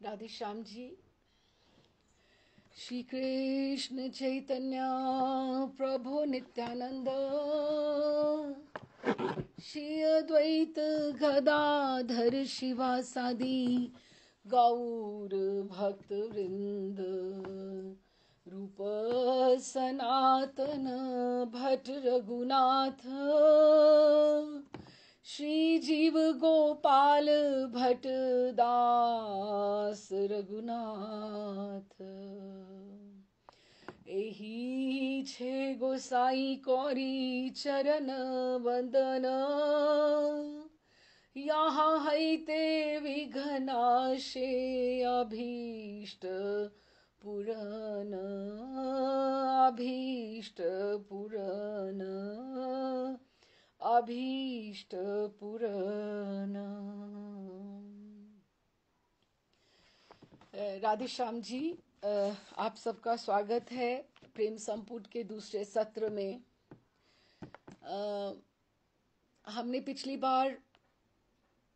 राधे श्याम जी। श्री कृष्ण चैतन्य प्रभु नित्यानंद, श्री अद्वैत गदाधर शिवासादि गौर भक्त वृंद, रूप सनातन भट्ट रघुनाथ, श्री जीव गोपाल भट्ट दास रघुनाथ। एही छे गोसाई कौरी चरण वंदन, यहाँ हैते विघ्नाशे अभीष्ट पुरन, अभीष्ट पुरन, अभीष्ट पुरन। राधे श्याम जी, आप सबका स्वागत है प्रेम संपुट के दूसरे सत्र में। हमने पिछली बार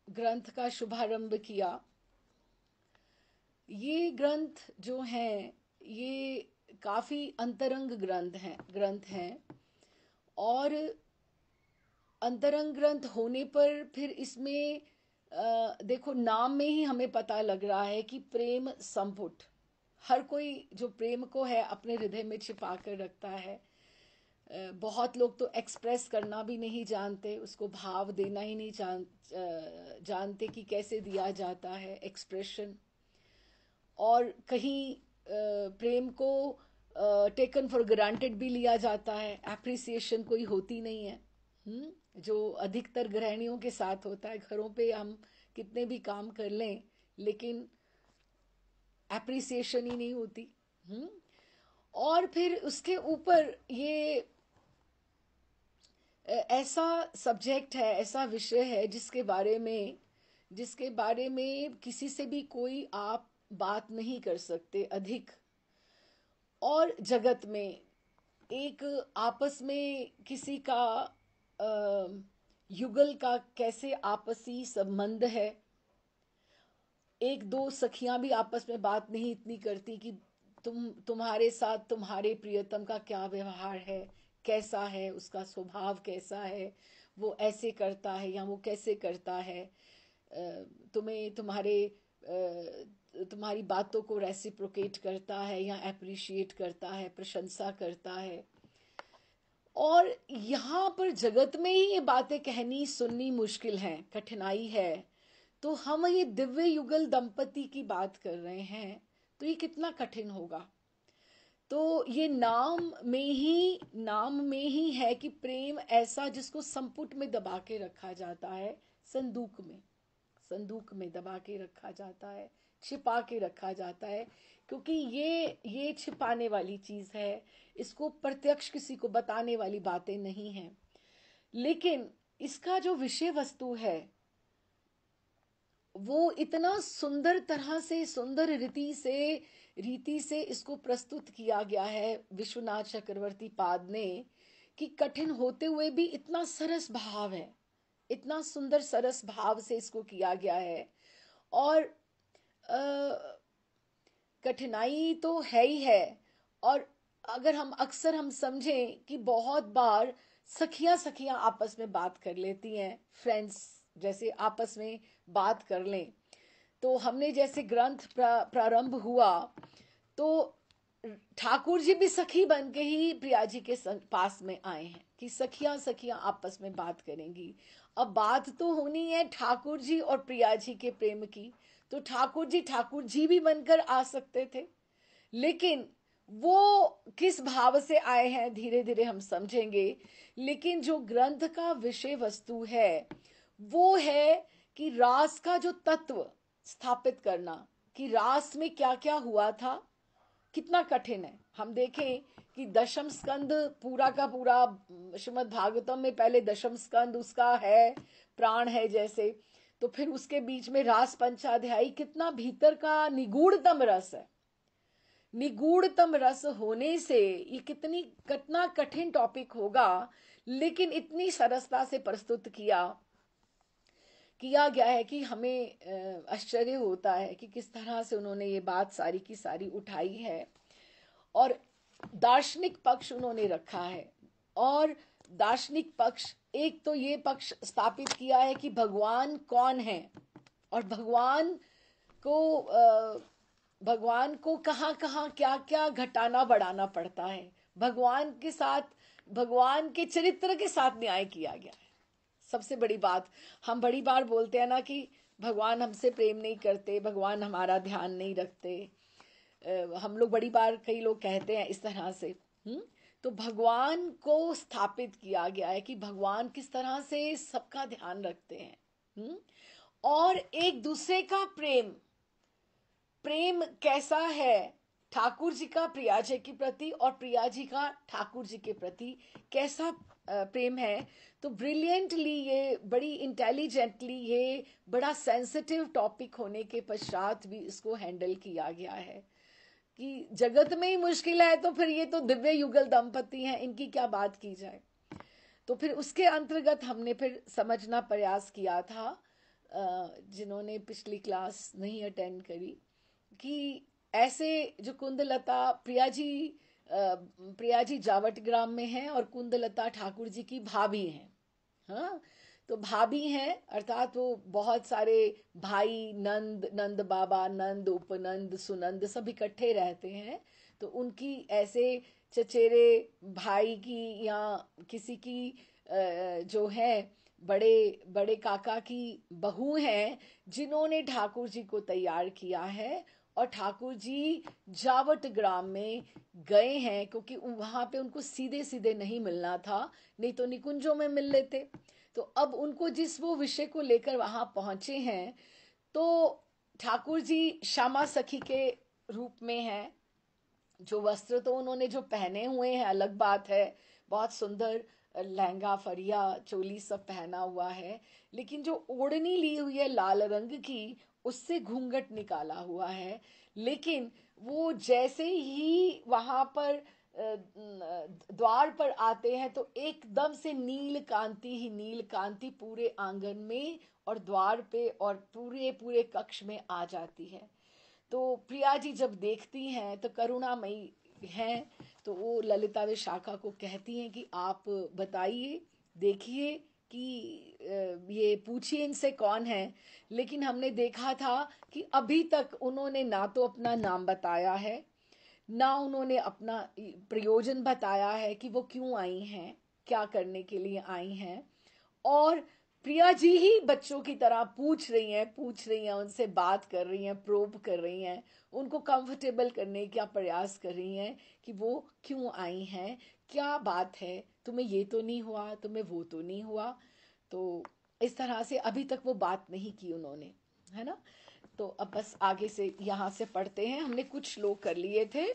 ग्रंथ का शुभारंभ किया। ये ग्रंथ जो हैं ये काफी अंतरंग ग्रंथ हैं और अंतरंग ग्रंथ होने पर फिर इसमें देखो, नाम में ही हमें पता लग रहा है कि प्रेम संपुट। हर कोई जो प्रेम को है अपने हृदय में छिपा कर रखता है। बहुत लोग तो एक्सप्रेस करना भी नहीं जानते, उसको भाव देना ही नहीं जानते कि कैसे दिया जाता है एक्सप्रेशन। और कहीं प्रेम को टेकन फॉर ग्रांटेड भी लिया जाता है, एप्रिसिएशन कोई होती नहीं है। जो अधिकतर गृहिणियों के साथ होता है। घरों पे हम कितने भी काम कर लें लेकिन एप्रिसिएशन ही नहीं होती। और फिर उसके ऊपर ये ऐसा सब्जेक्ट है, ऐसा विषय है जिसके बारे में किसी से भी कोई आप बात नहीं कर सकते अधिक। और जगत में एक आपस में किसी का युगल का कैसे आपसी संबंध है। एक दो सखियां भी आपस में बात नहीं इतनी करती कि तुम्हारे साथ तुम्हारे प्रियतम का क्या व्यवहार है, कैसा है, उसका स्वभाव कैसा है, वो ऐसे करता है या वो कैसे करता है, तुम्हें तुम्हारी बातों को रेसिप्रोकेट करता है या अप्रिशिएट करता है, प्रशंसा करता है। और यहाँ पर जगत में ही ये बातें कहनी सुननी मुश्किल है, कठिनाई है। तो हम ये दिव्य युगल दंपति की बात कर रहे हैं तो ये कितना कठिन होगा। तो ये नाम में ही है कि प्रेम ऐसा जिसको संपुट में दबा के रखा जाता है, संदूक में दबा के रखा जाता है, छिपा के रखा जाता है। क्योंकि ये छिपाने वाली चीज है, इसको प्रत्यक्ष किसी को बताने वाली बातें नहीं हैं। लेकिन इसका जो विषय वस्तु है वो इतना सुंदर तरह से, सुंदर रीति से इसको प्रस्तुत किया गया है विश्वनाथ चक्रवर्ती पाद ने कि कठिन होते हुए भी इतना सरस भाव है, इतना सुंदर सरस भाव से इसको किया गया है। और कठिनाई तो है ही है। और अगर हम समझें कि बहुत बार सखियां आपस में बात कर लेती हैं, फ्रेंड्स जैसे आपस में बात कर लें। तो हमने जैसे ग्रंथ प्रारंभ हुआ तो ठाकुर जी भी सखी बन के ही प्रिया जी के पास में आए हैं कि सखियां आपस में बात करेंगी। अब बात तो होनी है ठाकुर जी और प्रिया जी के प्रेम की, तो ठाकुर जी भी बनकर आ सकते थे। लेकिन वो किस भाव से आए हैं धीरे धीरे हम समझेंगे। लेकिन जो ग्रंथ का विषय वस्तु है वो है कि रास का जो तत्व स्थापित करना, कि रास में क्या क्या हुआ था, कितना कठिन है। हम देखें कि दशम स्कंद पूरा का पूरा श्रीमद् भागवतम में पहले दशम स्कंद उसका है, प्राण है जैसे। तो फिर उसके बीच में रास पंचाध्यायी, कितना भीतर का निगूढ़तम रस है। निगूढ़तम रस होने से ये कितना कठिन टॉपिक होगा, लेकिन इतनी सरसता से प्रस्तुत किया किया गया है कि हमें आश्चर्य होता है कि किस तरह से उन्होंने ये बात सारी की सारी उठाई है और दार्शनिक पक्ष उन्होंने रखा है। और दार्शनिक पक्ष, एक तो ये पक्ष स्थापित किया है कि भगवान कौन है और भगवान को कहाँ कहाँ क्या क्या घटाना बढ़ाना पड़ता है, भगवान के साथ, भगवान के चरित्र के साथ न्याय किया गया है। सबसे बड़ी बात, हम बड़ी बार बोलते हैं ना कि भगवान हमसे प्रेम नहीं करते, भगवान हमारा ध्यान नहीं रखते, हम लोग बड़ी बार कई लोग कहते हैं इस तरह से। तो भगवान को स्थापित किया गया है कि भगवान किस तरह से सबका ध्यान रखते हैं। और एक दूसरे का प्रेम, प्रेम कैसा है, ठाकुर जी का प्रिया जी के प्रति और प्रिया जी का ठाकुर जी के प्रति कैसा प्रेम है। तो ब्रिलियंटली, ये बड़ी इंटेलिजेंटली, ये बड़ा सेंसिटिव टॉपिक होने के पश्चात भी इसको हैंडल किया गया है कि जगत में ही मुश्किल है तो फिर ये तो दिव्य युगल दंपति हैं, इनकी क्या बात की जाए। तो फिर उसके अंतर्गत हमने फिर समझना प्रयास किया था, जिन्होंने पिछली क्लास नहीं अटेंड करी, कि ऐसे जो कुंदलता प्रिया जी जावटग्राम में हैं और कुंदलता ठाकुर जी की भाभी हैं। हाँ, तो भाभी हैं अर्थात वो बहुत सारे भाई, नंद, नंद बाबा, नंद, उपनंद, सुनंद सब इकट्ठे रहते हैं। तो उनकी ऐसे चचेरे भाई की या किसी की जो है बड़े बड़े काका की बहू हैं जिन्होंने ठाकुर जी को तैयार किया है। और ठाकुर जी जावट ग्राम में गए हैं क्योंकि वहां पे उनको सीधे सीधे नहीं मिलना था, नहीं तो निकुंजों में मिल लेते। तो अब उनको जिस वो विषय को लेकर वहां पहुंचे हैं, तो ठाकुर जी श्यामा सखी के रूप में हैं। जो वस्त्र तो उन्होंने जो पहने हुए हैं अलग बात है, बहुत सुंदर लहंगा, फरिया, चोली सब पहना हुआ है, लेकिन जो ओढ़नी ली हुई है लाल रंग की, उससे घूंघट निकाला हुआ है। लेकिन वो जैसे ही वहां पर द्वार पर आते हैं तो एकदम से नील कांति ही नील कांति पूरे आंगन में और द्वार पे और पूरे पूरे कक्ष में आ जाती है। तो प्रिया जी जब देखती हैं तो करुणामयी हैं, तो वो ललिता विशाखा को कहती हैं कि आप बताइए, देखिए कि ये पूछिए इनसे कौन है। लेकिन हमने देखा था कि अभी तक उन्होंने ना तो अपना नाम बताया है, ना उन्होंने अपना प्रयोजन बताया है कि वो क्यों आई हैं, क्या करने के लिए आई हैं। और प्रिया जी ही बच्चों की तरह पूछ रही हैं, उनसे बात कर रही हैं, प्रोब कर रही हैं, उनको कंफर्टेबल करने का प्रयास कर रही हैं कि वो क्यों आई हैं, क्या बात है, तुम्हें ये तो नहीं हुआ, तुम्हें वो तो नहीं हुआ। तो इस तरह से अभी तक वो बात नहीं की उन्होंने, है ना। तो अब बस आगे से यहाँ से पढ़ते हैं, हमने कुछ श्लोक कर लिए थे।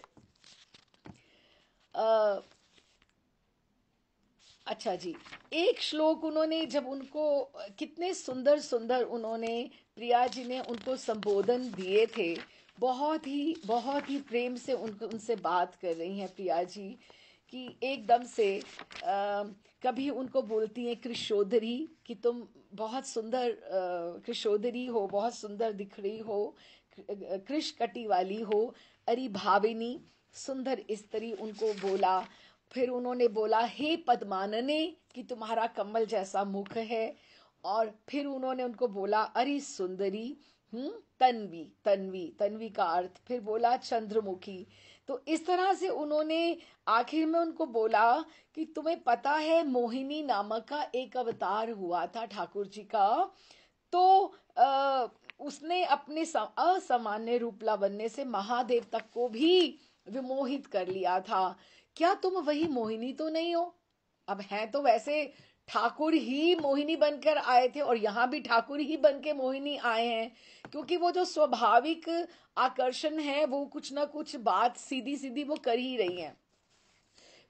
अच्छा जी, एक श्लोक उन्होंने जब उनको, कितने सुंदर सुंदर उन्होंने, प्रिया जी ने उनको संबोधन दिए थे, बहुत ही प्रेम से उनको उनसे बात कर रही हैं प्रिया जी कि एकदम से कभी उनको बोलती हैं कृशोधरी कि तुम बहुत सुंदर कृशोधरी हो, बहुत सुंदर दिख रही हो, कृष कटी वाली हो, अरे भाविनी, सुंदर स्त्री उनको बोला। फिर उन्होंने बोला हे पद्मानने कि तुम्हारा कमल जैसा मुख है। और फिर उन्होंने उनको बोला अरे सुंदरी, तन्वी, तन्वी, तन्वी का अर्थ फिर बोला चंद्रमुखी। तो इस तरह से उन्होंने आखिर में उनको बोला कि तुम्हें पता है मोहिनी नामक का एक अवतार हुआ था ठाकुर जी का, तो उसने अपने असामान्य रूप लावण्य से महादेव तक को भी विमोहित कर लिया था। क्या तुम वही मोहिनी तो नहीं हो? अब हैं तो वैसे ठाकुर ही मोहिनी बनकर आए थे और यहाँ भी ठाकुर ही बन के मोहिनी आए हैं, क्योंकि वो जो स्वाभाविक आकर्षण है वो कुछ ना कुछ बात सीधी सीधी वो कर ही रही हैं।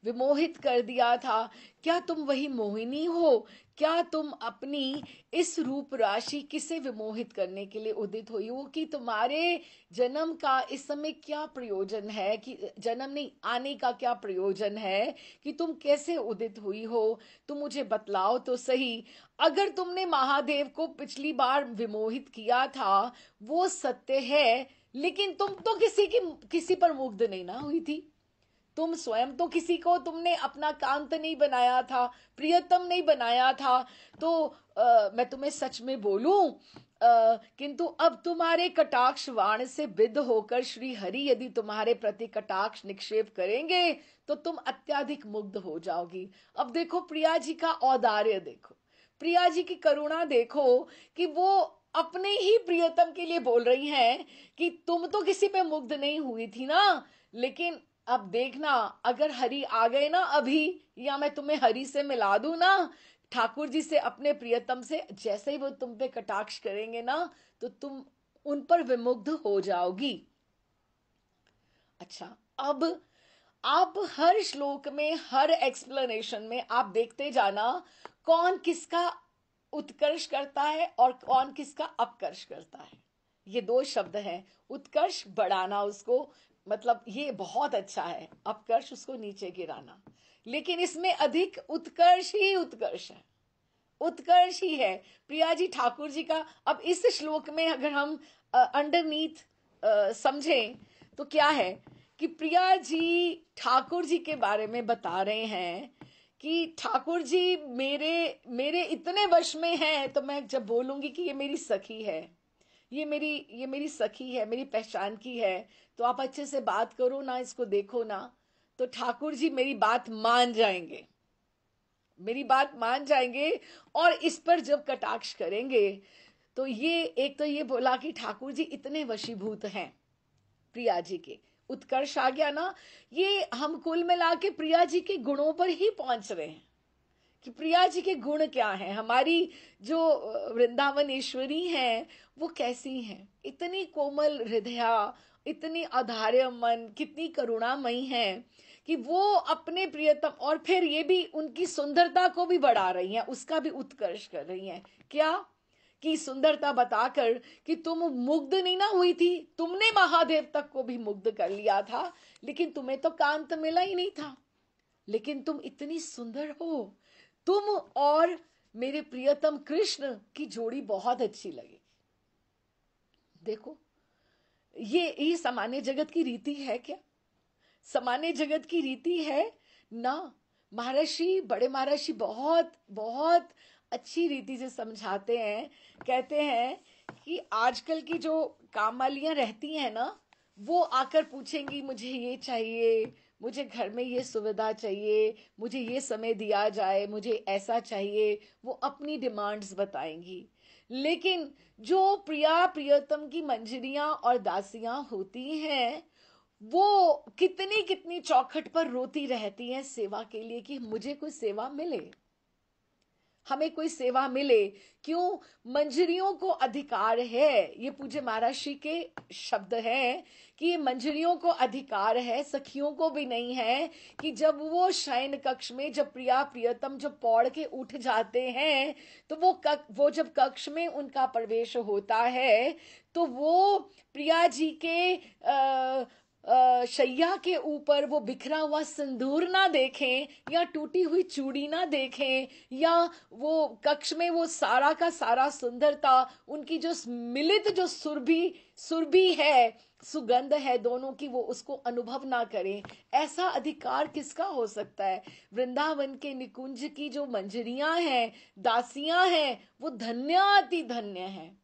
विमोहित कर दिया था, क्या तुम वही मोहिनी हो? क्या तुम अपनी इस रूप राशि किसे विमोहित करने के लिए उदित हुई हो? कि तुम्हारे जन्म का इस समय क्या प्रयोजन है, कि जन्म नहीं आने का क्या प्रयोजन है, कि तुम कैसे उदित हुई हो? तुम मुझे बतलाओ तो सही। अगर तुमने महादेव को पिछली बार विमोहित किया था वो सत्य है, लेकिन तुम तो किसी पर मुग्ध नहीं ना हुई थी। तुम स्वयं तो किसी को तुमने अपना कांत नहीं बनाया था, प्रियतम नहीं बनाया था। तो मैं तुम्हें सच में बोलूं, किंतु अब तुम्हारे कटाक्ष वाण से विद होकर श्री हरि यदि तुम्हारे प्रति कटाक्ष निक्षेप करेंगे तो तुम अत्याधिक मुग्ध हो जाओगी। अब देखो प्रिया जी का औदार्य देखो, प्रिया जी की करुणा देखो, कि वो अपने ही प्रियतम के लिए बोल रही हैं कि तुम तो किसी पे मुग्ध नहीं हुई थी ना, लेकिन अब देखना, अगर हरि आ गए ना अभी, या मैं तुम्हें हरि से मिला दूं ना, ठाकुर जी से, अपने प्रियतम से, जैसे ही वो तुम पे कटाक्ष करेंगे ना तो तुम उन पर विमुग्ध हो जाओगी। अच्छा, अब आप हर श्लोक में, हर एक्सप्लेनेशन में आप देखते जाना कौन किसका उत्कर्ष करता है और कौन किसका अपकर्ष करता है। ये दो शब्द हैं, उत्कर्ष बढ़ाना उसको, मतलब ये बहुत अच्छा है, अपकर्ष उसको नीचे गिराना, लेकिन इसमें अधिक उत्कर्ष ही उत्कर्ष है, उत्कर्ष ही है प्रिया जी ठाकुर जी का। अब इस श्लोक में अगर हम अंडरनीथ समझें तो क्या है कि प्रिया जी ठाकुर जी के बारे में बता रहे हैं कि ठाकुर जी मेरे मेरे इतने वश में हैं, तो मैं जब बोलूंगी कि ये मेरी सखी है, ये मेरी सखी है, मेरी पहचान की है, तो आप अच्छे से बात करो ना, इसको देखो ना, तो ठाकुर जी मेरी बात मान जाएंगे, मेरी बात मान जाएंगे। और इस पर जब कटाक्ष करेंगे तो ये एक तो ये बोला कि ठाकुर जी इतने वशीभूत हैं प्रिया जी के, उत्कर्ष आ गया ना। ये हम कुल मिला के प्रिया जी के गुणों पर ही पहुंच रहे हैं कि प्रिया जी के गुण क्या हैं, हमारी जो वृंदावनेश्वरी हैं वो कैसी हैं, इतनी कोमल हृदया, इतनी आधार्य मन, कितनी करुणामयी हैं कि वो अपने प्रियतम, और फिर ये भी उनकी सुंदरता को भी बढ़ा रही हैं, उसका भी उत्कर्ष कर रही हैं। क्या कि सुंदरता बताकर कि तुम मुग्ध नहीं ना हुई थी, तुमने महादेव तक को भी मुग्ध कर लिया था, लेकिन तुम्हें तो कांत मिला ही नहीं था, लेकिन तुम इतनी सुंदर हो, तुम और मेरे प्रियतम कृष्ण की जोड़ी बहुत अच्छी लगी। देखो, ये सामान्य जगत की रीति है क्या? सामान्य जगत की रीति है ना। महर्षि, बड़े महर्षि बहुत बहुत अच्छी रीति से समझाते हैं, कहते हैं कि आजकल की जो कामवालियां रहती हैं ना, वो आकर पूछेंगी मुझे ये चाहिए, मुझे घर में ये सुविधा चाहिए, मुझे ये समय दिया जाए, मुझे ऐसा चाहिए, वो अपनी डिमांड्स बताएंगी। लेकिन जो प्रिया प्रियतम की मंजरियां और दासियां होती हैं, वो कितनी कितनी चौखट पर रोती रहती हैं सेवा के लिए कि मुझे कोई सेवा मिले, हमें कोई सेवा मिले। क्यों? मंजरियों को अधिकार है, ये पूज्य महाराज श्री के शब्द हैं कि ये मंजरियों को अधिकार है, सखियों को भी नहीं है, कि जब वो शयन कक्ष में, जब प्रिया प्रियतम जब पौड़ के उठ जाते हैं, तो वो जब कक्ष में उनका प्रवेश होता है तो वो प्रिया जी के शैया के ऊपर वो बिखरा हुआ सिंदूर ना देखें, या टूटी हुई चूड़ी ना देखें, या वो कक्ष में वो सारा का सारा सुंदरता, उनकी जो मिलित जो सुरभि सुरभि है, सुगंध है दोनों की, वो उसको अनुभव ना करें। ऐसा अधिकार किसका हो सकता है? वृंदावन के निकुंज की जो मंजरियां हैं, दासियां हैं, वो धन्याति धन्य हैं।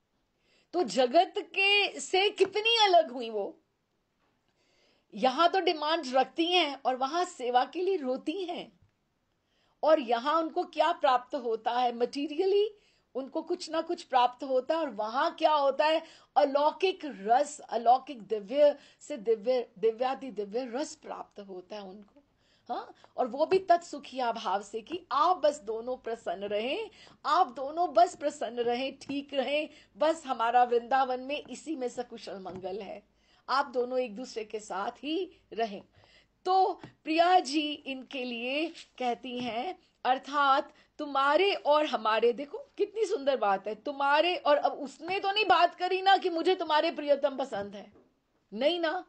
तो जगत के से कितनी अलग हुई वो, यहां तो डिमांड रखती हैं और वहां सेवा के लिए रोती हैं। और यहां उनको क्या प्राप्त होता है? मटीरियली उनको कुछ ना कुछ प्राप्त होता है, और वहां क्या होता है? अलौकिक रस, अलौकिक दिव्य से दिव्य, दिव्याति दिव्य रस प्राप्त होता है उनको। हाँ, और वो भी तत्सुखिया भाव से कि आप बस दोनों प्रसन्न रहें, आप दोनों बस प्रसन्न रहें, ठीक रहें, बस हमारा वृंदावन में इसी में सकुशल मंगल है, आप दोनों एक दूसरे के साथ ही रहें। तो प्रिया जी इनके लिए कहती हैं, अर्थात तुम्हारे और हमारे, देखो कितनी सुंदर बात है, तुम्हारे और, अब उसने तो नहीं बात करी ना कि मुझे तुम्हारे प्रियतम पसंद है, नहीं ना,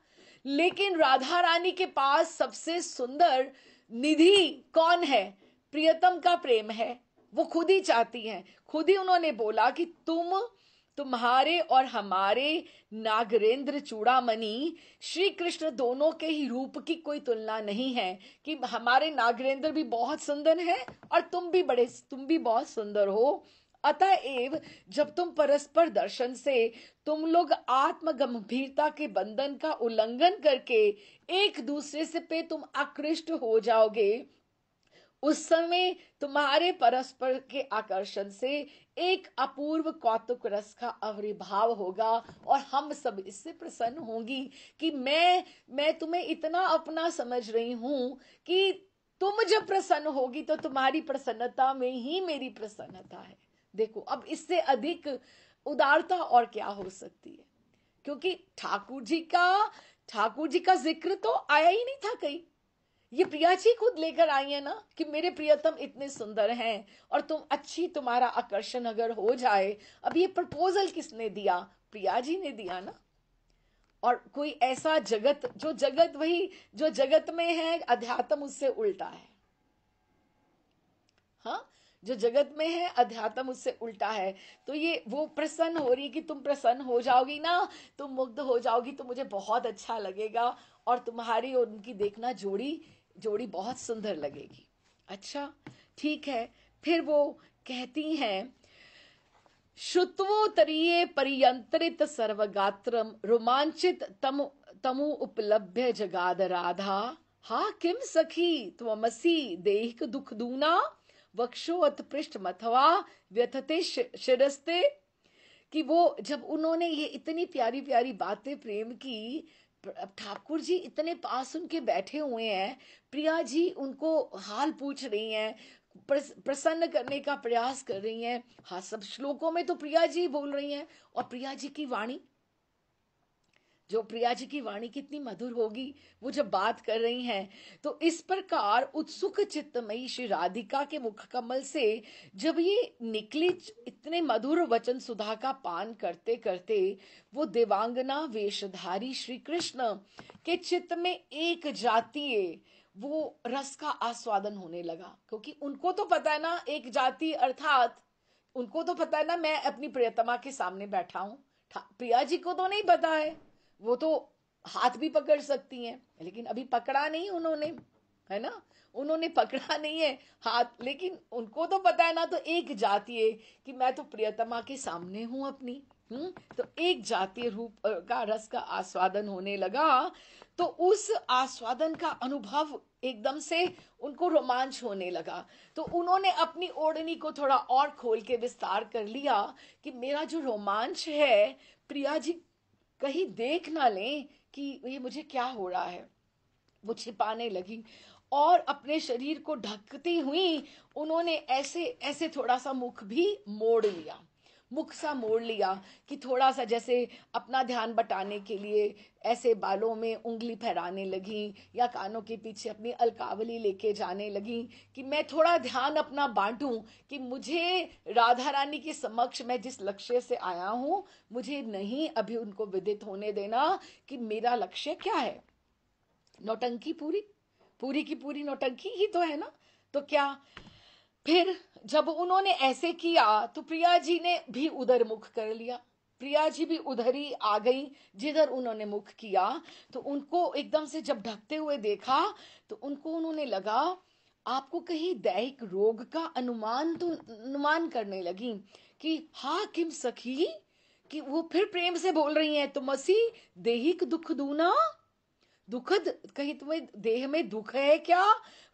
लेकिन राधा रानी के पास सबसे सुंदर निधि कौन है? प्रियतम का प्रेम है। वो खुद ही चाहती हैं, खुद ही उन्होंने बोला कि तुम्हारे और हमारे नागरेंद्र चूड़ामणि श्री कृष्ण दोनों के ही रूप की कोई तुलना नहीं है, कि हमारे नागरेंद्र भी बहुत सुंदर हैं और तुम भी बहुत सुंदर हो। अतएव जब तुम परस्पर दर्शन से तुम लोग आत्म गंभीरता के बंधन का उल्लंघन करके एक दूसरे से पे तुम आकृष्ट हो जाओगे, उस समय तुम्हारे परस्पर के आकर्षण से एक अपूर्व कौतुक रस का आविर्भाव होगा और हम सब इससे प्रसन्न होंगी कि मैं तुम्हें इतना अपना समझ रही हूं कि तुम जब प्रसन्न होगी तो तुम्हारी प्रसन्नता में ही मेरी प्रसन्नता है। देखो, अब इससे अधिक उदारता और क्या हो सकती है, क्योंकि ठाकुर जी का जिक्र तो आया ही नहीं था कहीं। ये प्रिया जी खुद लेकर आई है ना कि मेरे प्रियतम इतने सुंदर हैं और तुम्हारा आकर्षण अगर हो जाए। अब ये प्रपोजल किसने दिया? प्रिया जी ने दिया ना। और कोई ऐसा जो जगत में है अध्यात्म उससे उल्टा है। हाँ, जो जगत में है अध्यात्म उससे उल्टा है। तो ये वो प्रसन्न हो रही कि तुम प्रसन्न हो जाओगी ना, तुम मुग्ध हो जाओगी तो मुझे बहुत अच्छा लगेगा और तुम्हारी और उनकी देखना जोड़ी जोड़ी बहुत सुंदर लगेगी। अच्छा, ठीक है। फिर वो कहती हैं, श्रुत्वोत्तरीये परियंत्रित सर्वगात्रम रोमांचित तमु उपलभ्य जगाद राधा, हा किम सखी त्वमसि देहिक दुख दूना वक्षोअत पृष्ठ मथवा व्यथते शिरस्ते। कि वो जब उन्होंने ये इतनी प्यारी प्यारी बातें प्रेम की, ठाकुर जी इतने पास उनके बैठे हुए हैं, प्रिया जी उनको हाल पूछ रही हैं, प्रसन्न करने का प्रयास कर रही हैं। हाँ, सब श्लोकों में तो प्रिया जी बोल रही हैं, और प्रिया जी की वाणी कितनी मधुर होगी वो जब बात कर रही हैं। तो इस प्रकार उत्सुक चित्तमयी श्री राधिका के मुख कमल से जब ये निकली, इतने मधुर वचन सुधा का पान करते करते वो देवांगना वेशधारी श्री कृष्ण के चित्त में एक जातीय वो रस का आस्वादन होने लगा। क्योंकि उनको तो पता है ना, एक जाति अर्थात उनको तो पता है ना मैं अपनी प्रियतमा के सामने बैठा हूं। प्रिया जी को तो नहीं पता है, वो तो हाथ भी पकड़ सकती हैं, लेकिन अभी पकड़ा नहीं उन्होंने, है ना, उन्होंने पकड़ा नहीं है हाथ, लेकिन उनको तो पता है ना। तो एक जातीय कि मैं तो प्रियतमा के सामने हूं अपनी। तो एक जातीय रूप का रस का आस्वादन होने लगा। तो उस आस्वादन का अनुभव एकदम से उनको रोमांच होने लगा। तो उन्होंने अपनी ओढ़नी को थोड़ा और खोल के विस्तार कर लिया कि मेरा जो रोमांच है प्रिया जी कहीं देख ना लें कि ये मुझे क्या हो रहा है। वो छिपाने लगी और अपने शरीर को ढकती हुई उन्होंने ऐसे ऐसे थोड़ा सा मुख भी मोड़ लिया, मुख सा मोड़ लिया कि थोड़ा सा जैसे अपना ध्यान बटाने के लिए ऐसे बालों में उंगली फहराने लगी या कानों के पीछे अपनी अलकावली लेके जाने लगी कि मैं थोड़ा ध्यान अपना बांटूं कि मुझे राधा रानी के समक्ष मैं जिस लक्ष्य से आया हूं मुझे नहीं अभी उनको विदित होने देना कि मेरा लक्ष्य क्या है। नौटंकी पूरी पूरी की पूरी नौटंकी ही तो है ना। तो क्या, फिर जब उन्होंने ऐसे किया तो प्रिया जी ने भी उधर मुख कर लिया। प्रिया जी भी उधर ही आ गई जिधर उन्होंने मुख किया। तो उनको एकदम से जब ढकते हुए देखा तो उन्होंने लगा, आपको कहीं दैहिक रोग का अनुमान करने लगी कि हा किम सखी, कि वो फिर प्रेम से बोल रही हैं, तुमसी देहिक दुख दूना, दुखद, कहीं तुम्हें देह में दुख है क्या?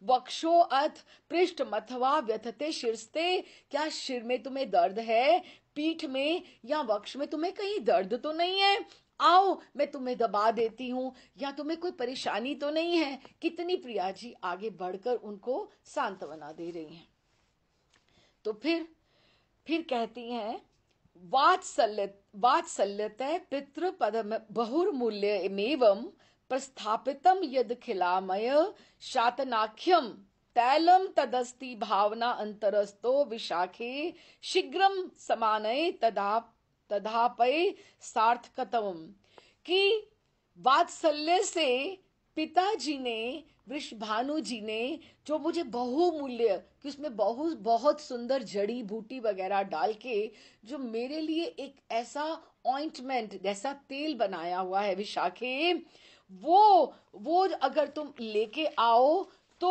वक्षो अथ पृष्ठ मथवा व्यथते शिरस्ते, क्या सिर में तुम्हें दर्द है? पीठ में या वक्ष में तुम्हें कहीं दर्द तो नहीं है? आओ मैं तुम्हें दबा देती हूँ, या तुम्हें कोई परेशानी तो नहीं है? कितनी प्रिया जी आगे बढ़कर उनको सांत्वना दे रही हैं। तो फिर कहती हैं, वात्सल्यत पितृ पदम बहुर्मूल्य एवं प्रस्थापितम यद खिलामय शातनाख्यम तैलम तदस्ति भावना अंतरस्तो विशाखे शीघ्रम समानय तदापय सार्थकतम। कि वात्सल्य से पिताजी ने, वृषभानु जी ने, जो मुझे बहुमूल्य, कि उसमें बहुत बहुत सुंदर जड़ी बूटी वगैरह डाल के जो मेरे लिए एक ऐसा ऑइंटमेंट जैसा तेल बनाया हुआ है विशाखे, वो अगर तुम लेके आओ तो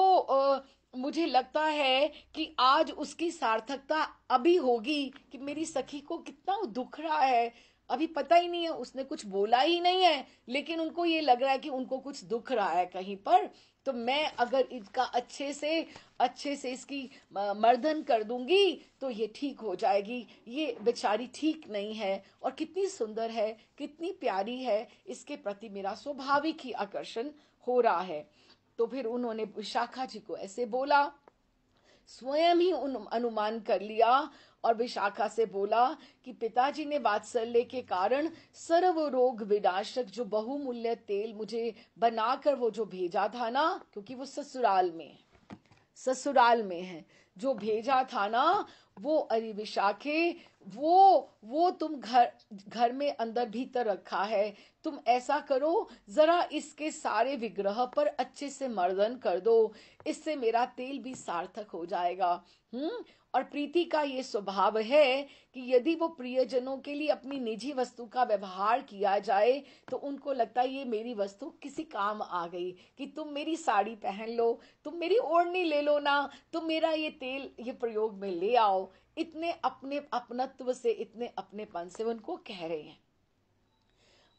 मुझे लगता है कि आज उसकी सार्थकता अभी होगी कि मेरी सखी को कितना दुख रहा है, अभी पता ही नहीं है, उसने कुछ बोला ही नहीं है, लेकिन उनको ये लग रहा है कि उनको कुछ दुख रहा है कहीं पर, तो मैं अगर इसका अच्छे से इसकी मर्दन कर दूंगी तो ये ठीक हो जाएगी, ये बेचारी ठीक नहीं है और कितनी सुंदर है, कितनी प्यारी है, इसके प्रति मेरा स्वाभाविक ही आकर्षण हो रहा है। तो फिर उन्होंने विशाखा जी को ऐसे बोला, स्वयं ही अनुमान कर लिया और विशाखा से बोला कि पिताजी ने वात्सल्य के कारण सर्व रोग विनाशक जो बहुमूल्य तेल मुझे बनाकर वो जो भेजा था ना, क्योंकि वो ससुराल में है, जो भेजा था ना, वो अरे विशाखे, वो तुम घर में अंदर भीतर रखा है, तुम ऐसा करो जरा इसके सारे विग्रह पर अच्छे से मर्दन कर दो, इससे मेरा तेल भी सार्थक हो जाएगा। और प्रीति का ये स्वभाव है कि यदि वो प्रियजनों के लिए अपनी निजी वस्तु का व्यवहार किया जाए तो उनको लगता है ये मेरी वस्तु किसी काम आ गई, कि तुम मेरी साड़ी पहन लो, तुम मेरी ओढ़नी ले लो ना, तुम मेरा ये तेल ये प्रयोग में ले आओ, इतने अपने अपनत्व से, इतने अपनेपन से उनको कह रहे हैं।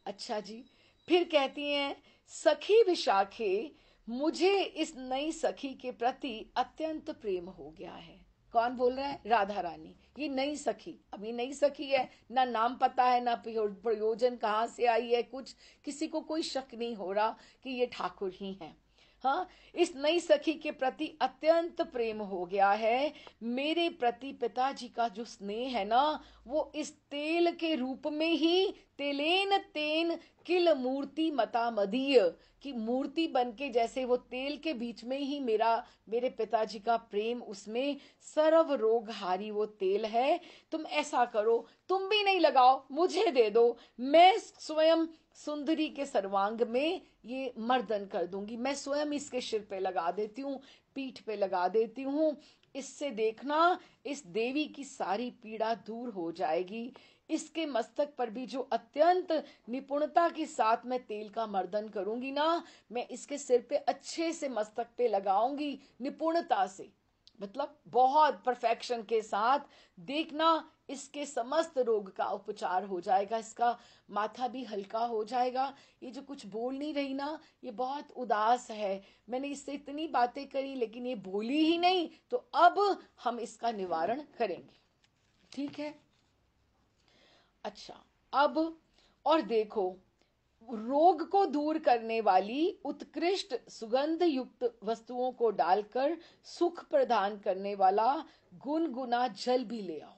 अच्छा जी, फिर कहती हैं, सखी विशाखे, मुझे इस नई सखी के प्रति अत्यंत प्रेम हो गया है। कौन बोल रहा है? राधा रानी। ये नई सखी, अभी नई सखी है, ना नाम पता है, ना प्रयोजन कहाँ से आई है, कुछ किसी को कोई शक नहीं हो रहा कि ये ठाकुर ही हैं। हाँ, इस नई सखी के प्रति अत्यंत प्रेम हो गया है। मेरे प्रति पिताजी का जो स्नेह है ना, वो इस तेल के रूप में ही, तेलेन तेन किल मूर्ति मता मदीय, की मूर्ति बनके जैसे वो तेल के बीच में ही मेरे पिताजी का प्रेम, उसमें सर्व रोग हारी वो तेल है। तुम ऐसा करो, तुम भी नहीं लगाओ, मुझे दे दो, मैं स्वयं सुंदरी के सर्वांग में ये मर्दन कर दूंगी, मैं स्वयं इसके सिर पे लगा देती हूँ, पीठ पे लगा देती हूँ, इससे देखना इस देवी की सारी पीड़ा दूर हो जाएगी। इसके मस्तक पर भी जो अत्यंत निपुणता के साथ मैं तेल का मर्दन करूंगी ना, मैं इसके सिर पे अच्छे से मस्तक पे लगाऊंगी निपुणता से, मतलब बहुत परफेक्शन के साथ, देखना इसके समस्त रोग का उपचार हो जाएगा, इसका माथा भी हल्का हो जाएगा। ये जो कुछ बोल नहीं रही ना, ये बहुत उदास है, मैंने इससे इतनी बातें करी लेकिन ये बोली ही नहीं, तो अब हम इसका निवारण करेंगे, ठीक है। अच्छा, अब और देखो, रोग को दूर करने वाली उत्कृष्ट सुगंध युक्त वस्तुओं को डालकर सुख प्रदान करने वाला गुनगुना जल भी ले आओ,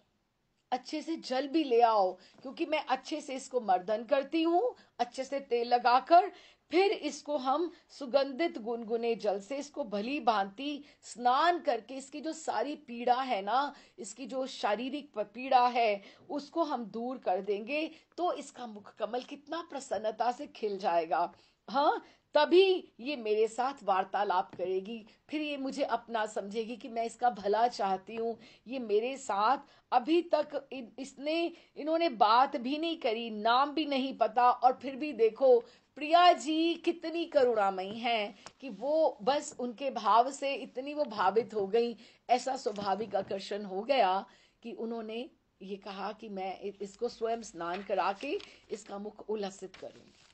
अच्छे से जल भी ले आओ, क्योंकि मैं अच्छे से इसको मर्दन करती हूँ, अच्छे से तेल लगाकर, फिर इसको हम सुगंधित गुनगुने जल से इसको भली भांति स्नान करके इसकी जो सारी पीड़ा है ना, इसकी जो शारीरिक पीड़ा है, उसको हम दूर कर देंगे, तो इसका मुख कमल कितना प्रसन्नता से खिल जाएगा। हाँ, तभी ये मेरे साथ वार्तालाप करेगी, फिर ये मुझे अपना समझेगी कि मैं इसका भला चाहती हूँ। ये मेरे साथ अभी तक इन्होंने बात भी नहीं करी, नाम भी नहीं पता, और फिर भी देखो प्रिया जी कितनी करुणामयी हैं कि वो बस उनके भाव से इतनी वो भावित हो गई, ऐसा स्वाभाविक आकर्षण हो गया कि उन्होंने ये कहा कि मैं इसको स्वयं स्नान करा के इसका मुख उल्लसित करूंगी,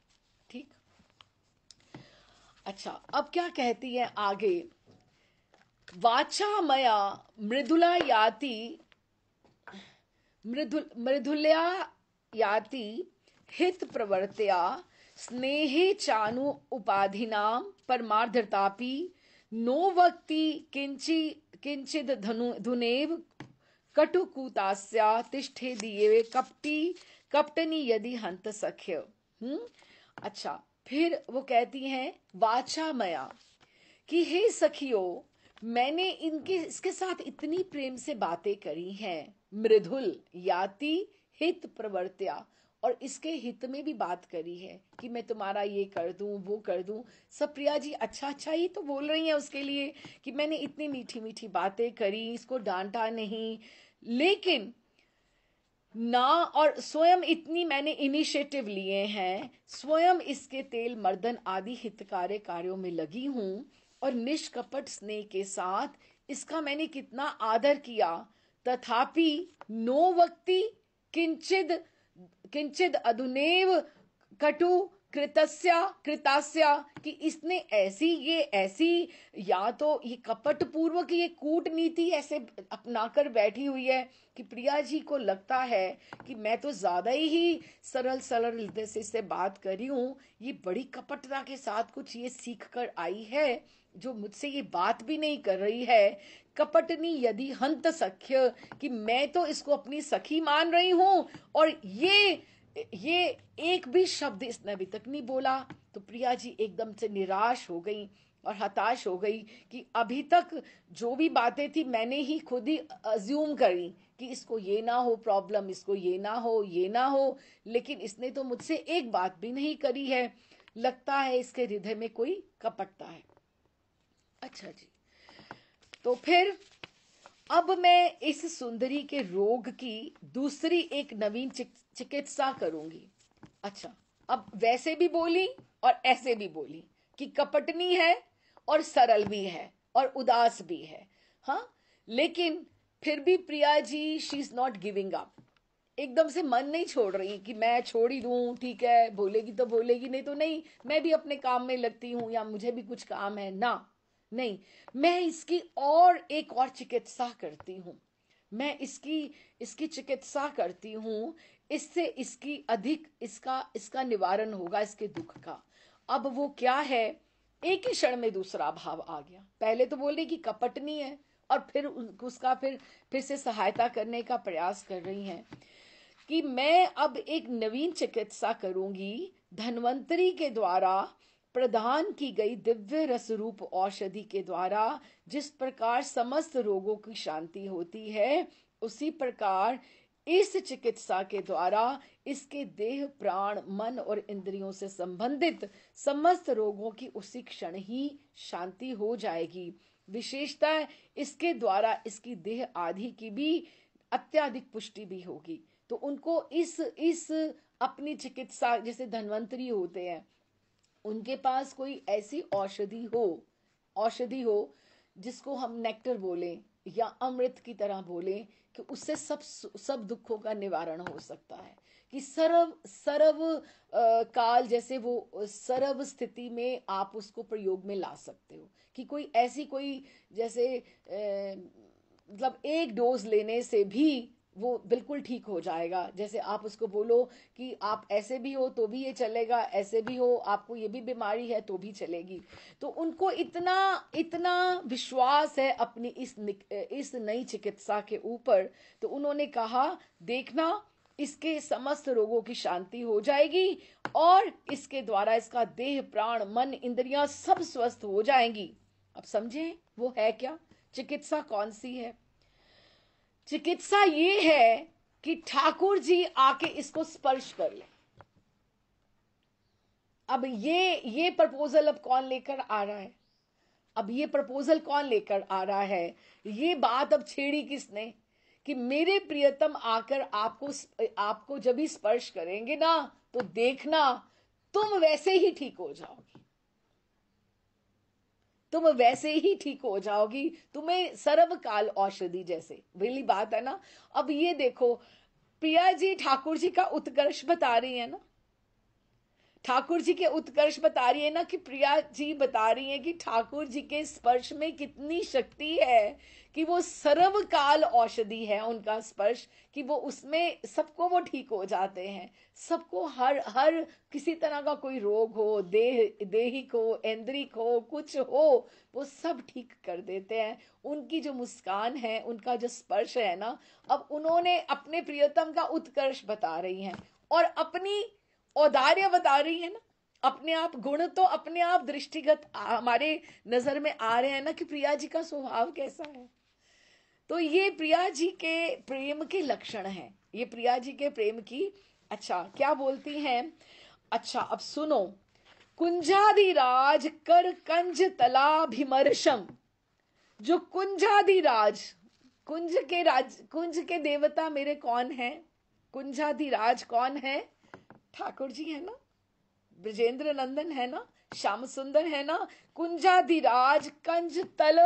ठीक। अच्छा, अब क्या कहती है आगे, वाचा मया मृदुला याति मृदुल्या याति हित प्रवर्त्या स्नेहे चानु उपाधिनाम परमार्धतापि नो वक्ति किंचिद धुनेव कटुकूतास्या तिष्ठे दिए कपटी कपटनी यदि हंत सख्य। अच्छा, फिर वो कहती हैं वाचा मया कि हे सखियों, मैंने इसके साथ इतनी प्रेम से बातें करी हैं, मृदुल याति हित प्रवर्त्या, और इसके हित में भी बात करी है कि मैं तुम्हारा ये कर दूं वो कर दूं। सब प्रिया जी अच्छा अच्छा ही तो बोल रही हैं उसके लिए कि मैंने इतनी मीठी मीठी बातें करी, इसको डांटा नहीं, लेकिन ना, और स्वयं इतनी मैंने इनिशिएटिव लिए हैं, स्वयं इसके तेल मर्दन आदि हितकारी कार्यों में लगी हूं, और निष्कपट स्नेह के साथ इसका मैंने कितना आदर किया, तथापि नो वक्ति किंचिद किंचिद अधुनेव कटु कृतस्या कृतास्या, कि इसने ऐसी या तो ये कपट पूर्वक ये कूटनीति ऐसे अपनाकर बैठी हुई है कि प्रिया जी को लगता है कि मैं तो ज्यादा ही सरल सरल हृदय से इससे बात करी हूं, ये बड़ी कपटता के साथ कुछ ये सीख कर आई है जो मुझसे ये बात भी नहीं कर रही है। कपटनी यदि हंत सख्य, कि मैं तो इसको अपनी सखी मान रही हूं, और ये एक भी शब्द इसने अभी तक नहीं बोला। तो प्रिया जी एकदम से निराश हो गई और हताश हो गई कि अभी तक जो भी बातें थी मैंने ही खुद ही अज्यूम करी कि इसको ये ना हो प्रॉब्लम, इसको ये ना हो ये ना हो, लेकिन इसने तो मुझसे एक बात भी नहीं करी है, लगता है इसके हृदय में कोई कपटता है। अच्छा जी, तो फिर अब मैं इस सुंदरी के रोग की दूसरी एक नवीन चिकित्सा करूंगी। अच्छा, अब वैसे भी बोली और ऐसे भी बोली कि कपटनी है और सरल भी है और उदास भी है। हाँ, लेकिन फिर भी Priya ji she is not giving up, एकदम से मन नहीं छोड़ रही कि मैं छोड़ ही दूं, ठीक है बोलेगी तो बोलेगी, नहीं तो नहीं, मैं भी अपने काम में लगती हूं या मुझे भी कुछ काम है ना, नहीं, मैं इसकी और एक और चिकित्सा करती हूं, मैं इसकी इसकी चिकित्सा करती हूं, इससे इसकी अधिक इसका इसका निवारण होगा इसके दुख का। अब वो क्या है, एक ही क्षण में दूसरा भाव आ गया। पहले तो बोल रही कि कपटनी है, और फिर उसका फिर से सहायता करने का प्रयास कर रही हैं कि मैं अब एक नवीन चिकित्सा करूंगी, धन्वंतरी के द्वारा प्रदान की गई दिव्य रस रूप औषधि के द्वारा जिस प्रकार समस्त रोगों की शांति होती है, उसी प्रकार इस चिकित्सा के द्वारा इसके देह प्राण मन और इंद्रियों से संबंधित समस्त रोगों की उसी क्षण ही शांति हो जाएगी। विशेषता इसके द्वारा इसकी देह आदि की भी अत्याधिक पुष्टि भी होगी। तो उनको इस अपनी चिकित्सा, जैसे धन्वंतरी होते हैं, उनके पास कोई ऐसी औषधि हो जिसको हम नेक्टर बोलें या अमृत की तरह बोलें, कि उससे सब दुखों का निवारण हो सकता है, कि सरव सरव काल, जैसे वो सरव स्थिति में आप उसको प्रयोग में ला सकते हो, कि कोई ऐसी कोई जैसे मतलब एक डोज लेने से भी वो बिल्कुल ठीक हो जाएगा। जैसे आप उसको बोलो कि आप ऐसे भी हो तो भी ये चलेगा, ऐसे भी हो आपको ये भी बीमारी है तो भी चलेगी। तो उनको इतना इतना विश्वास है अपनी इस नई चिकित्सा के ऊपर, तो उन्होंने कहा देखना इसके समस्त रोगों की शांति हो जाएगी, और इसके द्वारा इसका देह प्राण मन इंद्रियां सब स्वस्थ हो जाएंगी। अब समझें वो है क्या, चिकित्सा कौन सी है। चिकित्सा ये है कि ठाकुर जी आके इसको स्पर्श कर ले। अब ये प्रपोजल अब कौन लेकर आ रहा है, अब ये प्रपोजल कौन लेकर आ रहा है, ये बात अब छेड़ी किसने, कि मेरे प्रियतम आकर आपको जब भी स्पर्श करेंगे ना, तो देखना तुम वैसे ही ठीक हो जाओगी, तुम वैसे ही ठीक हो जाओगी, तुम्हें सर्वकाल औषधि जैसे, वही बात है ना। अब ये देखो, प्रिया जी ठाकुर जी का उत्कर्ष बता रही है ना, ठाकुर जी के उत्कर्ष बता रही है ना, कि प्रिया जी बता रही है कि ठाकुर जी के स्पर्श में कितनी शक्ति है, कि वो सर्वकाल औषधि है उनका स्पर्श, कि वो उसमें सबको वो ठीक हो जाते हैं, सबको हर हर किसी तरह का कोई रोग हो, देहिक हो, ऐन्द्रिक हो, कुछ हो, वो सब ठीक कर देते हैं। उनकी जो मुस्कान है, उनका जो स्पर्श है ना, अब उन्होंने अपने प्रियतम का उत्कर्ष बता रही हैं और अपनी औदार्य बता रही है ना, अपने आप गुण तो अपने आप दृष्टिगत हमारे नजर में आ रहे हैं ना कि प्रिया जी का स्वभाव कैसा है। तो ये प्रिया जी के प्रेम के लक्षण हैं, ये प्रिया जी के प्रेम की। अच्छा क्या बोलती हैं, अच्छा अब सुनो, कुंजाधिराज कर कंज तलाभिमर्शम। जो कुंजाधिराज, कुंज के देवता मेरे कौन है, कुंजाधिराज कौन है, ठाकुर जी है ना, ब्रजेंद्र नंदन है ना, श्याम सुंदर है ना। कुंजाधिराज कंज तल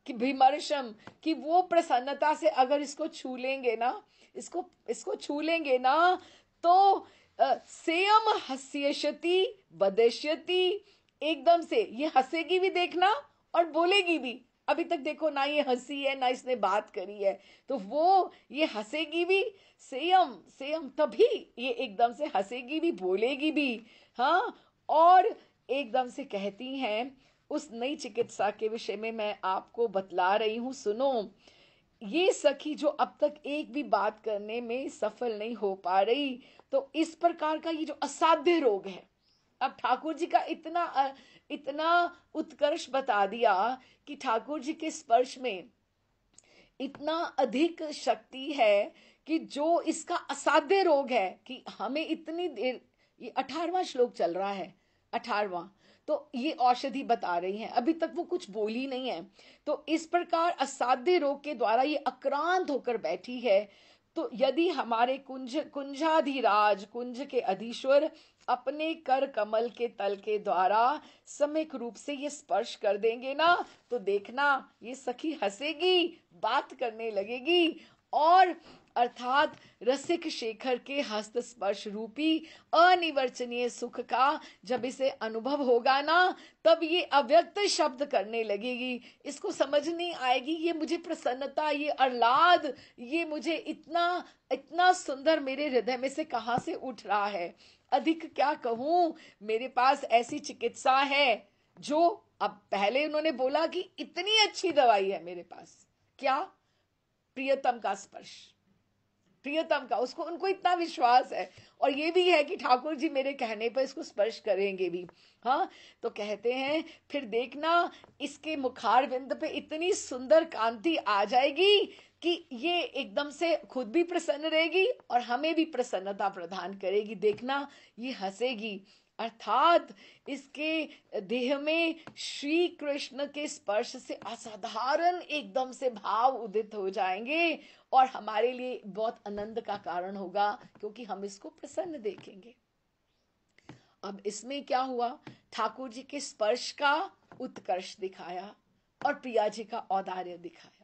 कि विमर्शम, कि वो प्रसन्नता से अगर इसको छू लेंगे ना, इसको इसको छू लेंगे ना, तो सेयम हस्यति वदस्यति, एकदम से ये हंसेगी भी देखना और बोलेगी भी। अभी तक देखो ना ये हंसी है ना इसने बात करी है, तो वो ये हंसेगी भी, सेयम सेयम तभी ये एकदम से हंसेगी भी बोलेगी भी। हाँ, और एकदम से कहती हैं, उस नई चिकित्सा के विषय में मैं आपको बतला रही हूं, सुनो। ये सखी जो अब तक एक भी बात करने में सफल नहीं हो पा रही, तो इस प्रकार का ये जो असाध्य रोग है, अब ठाकुर जी का इतना उत्कर्ष बता दिया कि ठाकुर जी के स्पर्श में इतना अधिक शक्ति है कि जो इसका असाध्य रोग है कि हमें इतनी देर, ये 18वां श्लोक चल रहा है, 18वां, तो ये औषधि बता रही हैं, अभी तक वो कुछ बोली नहीं है। तो इस प्रकार असाध्य रोग के द्वारा ये अक्रांत होकर बैठी है। तो यदि हमारे कुंजाधिराज, कुंज के अधीश्वर अपने कर कमल के तल के द्वारा सम्यक रूप से ये स्पर्श कर देंगे ना, तो देखना ये सखी हंसेगी, बात करने लगेगी, और अर्थात रसिक शेखर के हस्त स्पर्श रूपी अनिवर्चनीय सुख का जब इसे अनुभव होगा ना, तब ये अव्यक्त शब्द करने लगेगी। इसको समझ नहीं आएगी ये मुझे प्रसन्नता, ये आह्लाद, ये मुझे इतना इतना सुंदर मेरे हृदय में से कहां से उठ रहा है। अधिक क्या कहूं, मेरे पास ऐसी चिकित्सा है जो, अब पहले उन्होंने बोला कि इतनी अच्छी दवाई है मेरे पास, क्या, प्रियतम का स्पर्श, प्रियतम का, उसको उनको इतना विश्वास है, और ये भी है कि ठाकुर जी मेरे कहने पर इसको स्पर्श करेंगे भी। हाँ, तो कहते हैं फिर देखना इसके मुखार बिंद पे इतनी सुंदर कांति आ जाएगी कि ये एकदम से खुद भी प्रसन्न रहेगी और हमें भी प्रसन्नता प्रदान करेगी। देखना ये हंसेगी, अर्थात इसके देह में श्री कृष्ण के स्पर्श से असाधारण एकदम से भाव उदित हो जाएंगे, और हमारे लिए बहुत आनंद का कारण होगा क्योंकि हम इसको प्रसन्न देखेंगे। अब इसमें क्या हुआ, ठाकुर जी के स्पर्श का उत्कर्ष दिखाया और प्रिया जी का औदार्य दिखाया।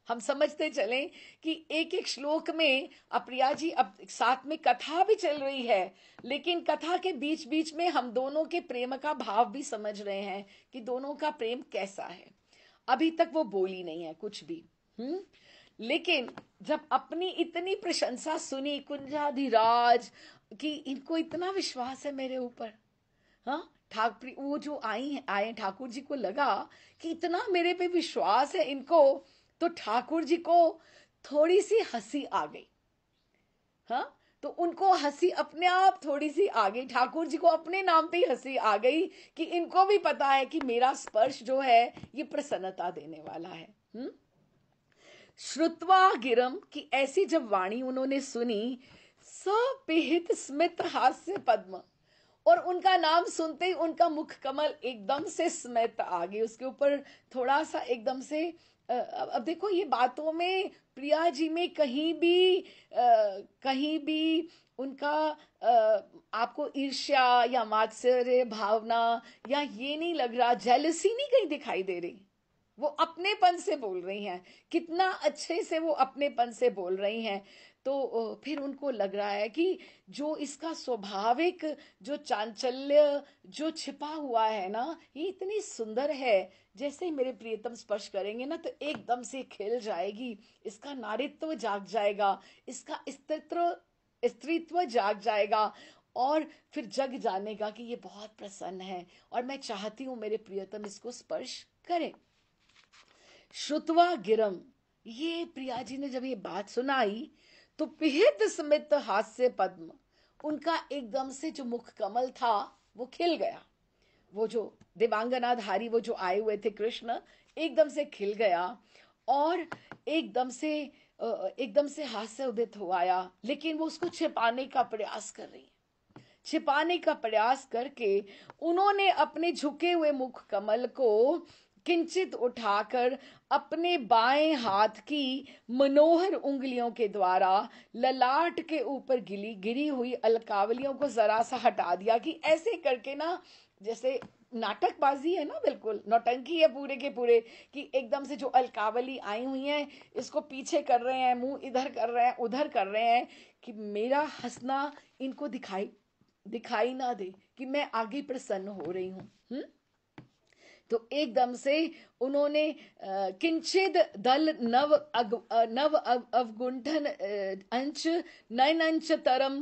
हम समझते चलें कि एक एक श्लोक में अप्रिया जी, अब साथ में कथा भी चल रही है, लेकिन कथा के बीच बीच में हम दोनों के प्रेम का भाव भी समझ रहे हैं कि दोनों का प्रेम कैसा है। अभी तक वो बोली नहीं है कुछ भी, लेकिन जब अपनी इतनी प्रशंसा सुनी कुंजाधिराज कि इनको इतना विश्वास है मेरे ऊपर, हाँ, ठाकुर वो जो आए ठाकुर जी को लगा कि इतना मेरे पे विश्वास है इनको, तो ठाकुर जी को थोड़ी सी हंसी आ गई। हाँ, तो उनको हंसी अपने आप थोड़ी सी आ गई, ठाकुर जी को अपने नाम पे हंसी आ गई कि इनको भी पता है कि मेरा स्पर्श जो है ये प्रसन्नता देने वाला है। श्रुत्वा गिरम, की ऐसी जब वाणी उन्होंने सुनी, सपिहित स्मित हास्य पद्म, और उनका नाम सुनते ही उनका मुख कमल एकदम से स्मित आ गई, उसके ऊपर थोड़ा सा एकदम से अब देखो ये बातों में प्रिया जी में कहीं भी उनका आपको ईर्ष्या या मात्सर्य भावना या ये नहीं लग रहा, जेलसी नहीं कहीं दिखाई दे रही, वो अपनेपन से बोल रही हैं, कितना अच्छे से वो अपनेपन से बोल रही हैं। तो फिर उनको लग रहा है कि जो इसका स्वाभाविक जो चांचल्य जो छिपा हुआ है ना, ये इतनी सुंदर है, जैसे ही मेरे प्रियतम स्पर्श करेंगे ना तो एकदम से खिल जाएगी, इसका नारीत्व जाग जाएगा, इसका स्त्रीत्व जाग जाएगा, और फिर जग जानेगा कि ये बहुत प्रसन्न है और मैं चाहती हूं मेरे प्रियतम इसको स्पर्श करें। श्रुत्वा गिरम, ये प्रिया जी ने जब ये बात सुनाई तो पिहित स्मित हास्य पद्म, उनका एकदम से जो मुख कमल था वो खिल गया। वो जो देवांगनाधारी वो जो आए हुए थे कृष्ण, एकदम से खिल गया और एकदम से एकदम से हास्य उदित हो आया, लेकिन वो उसको छिपाने का प्रयास कर रही है। छिपाने का प्रयास करके उन्होंने अपने झुके हुए मुख कमल को किंचित उठाकर अपने बाएं हाथ की मनोहर उंगलियों के द्वारा ललाट के ऊपर गिरी गिरी हुई अलकावलियों को जरा सा हटा दिया, कि ऐसे करके ना, जैसे नाटकबाजी है ना, बिल्कुल नौटंकी है पूरे के पूरे, कि एकदम से जो अलकावली आई हुई है इसको पीछे कर रहे हैं, मुंह इधर कर रहे हैं उधर कर रहे हैं, कि मेरा हंसना इनको दिखाई दिखाई ना दे कि मैं आगे प्रसन्न हो रही हूं। तो एकदम से उन्होंने किंचिद दल नव अवगुंठन अंश नयन अंश तरम,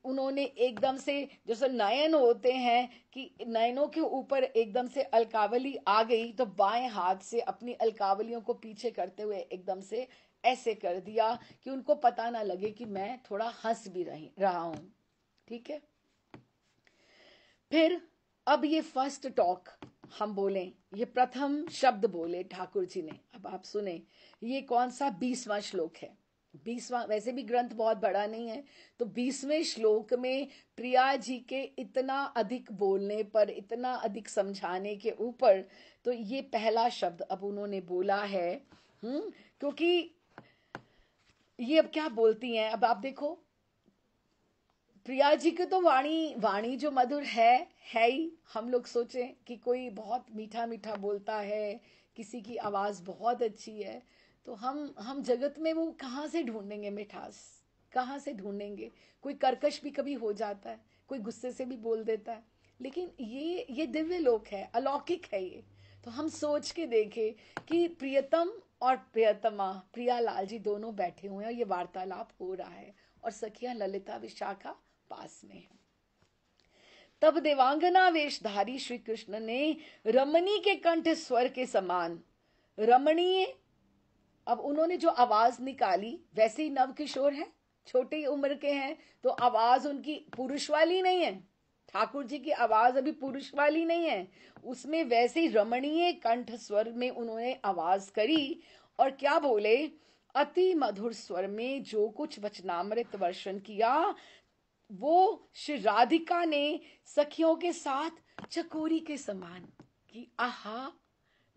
उन्होंने एकदम से, जैसे नयन होते हैं कि नयनों के ऊपर एकदम से अलकावली आ गई, तो बाएं हाथ से अपनी अलकावलियों को पीछे करते हुए एकदम से ऐसे कर दिया कि उनको पता ना लगे कि मैं थोड़ा हंस भी रहा हूं। ठीक है। फिर अब ये फर्स्ट टॉक हम बोले, ये प्रथम शब्द बोले ठाकुर जी ने। अब आप सुने, ये कौन सा 20वां श्लोक है। 20वां, वैसे भी ग्रंथ बहुत बड़ा नहीं है, तो 20वें श्लोक में प्रिया जी के इतना अधिक बोलने पर, इतना अधिक समझाने के ऊपर, तो ये पहला शब्द अब उन्होंने बोला है। क्योंकि ये अब क्या बोलती हैं, अब आप देखो, प्रिया जी की तो वाणी वाणी जो मधुर है ही। हम लोग सोचें कि कोई बहुत मीठा मीठा बोलता है, किसी की आवाज बहुत अच्छी है, तो हम जगत में वो कहाँ से ढूंढेंगे मिठास, कहाँ से ढूंढेंगे। कोई कर्कश भी कभी हो जाता है, कोई गुस्से से भी बोल देता है, लेकिन ये दिव्य लोक है, अलौकिक है ये। तो हम सोच के देखें कि प्रियतम और प्रियतमा प्रियालाल जी दोनों बैठे हुए हैं और ये वार्तालाप हो रहा है, और सखियां ललिता विशाखा पास में है। तब देवांगना वेशधारी श्री कृष्ण ने रमणी के कंठ स्वर के समान, रमणीय, अब उन्होंने जो आवाज निकाली वैसे ही नव किशोर है, छोटी उम्र के हैं, तो आवाज उनकी पुरुष वाली नहीं है। ठाकुर जी की आवाज अभी पुरुष वाली नहीं है, उसमें वैसे ही रमणीय कंठ स्वर में उन्होंने आवाज करी। और क्या बोले, अति मधुर स्वर में जो कुछ वचनामृत वर्षण किया, वो श्री राधिका ने सखियों के साथ चकोरी के समान कि आहा,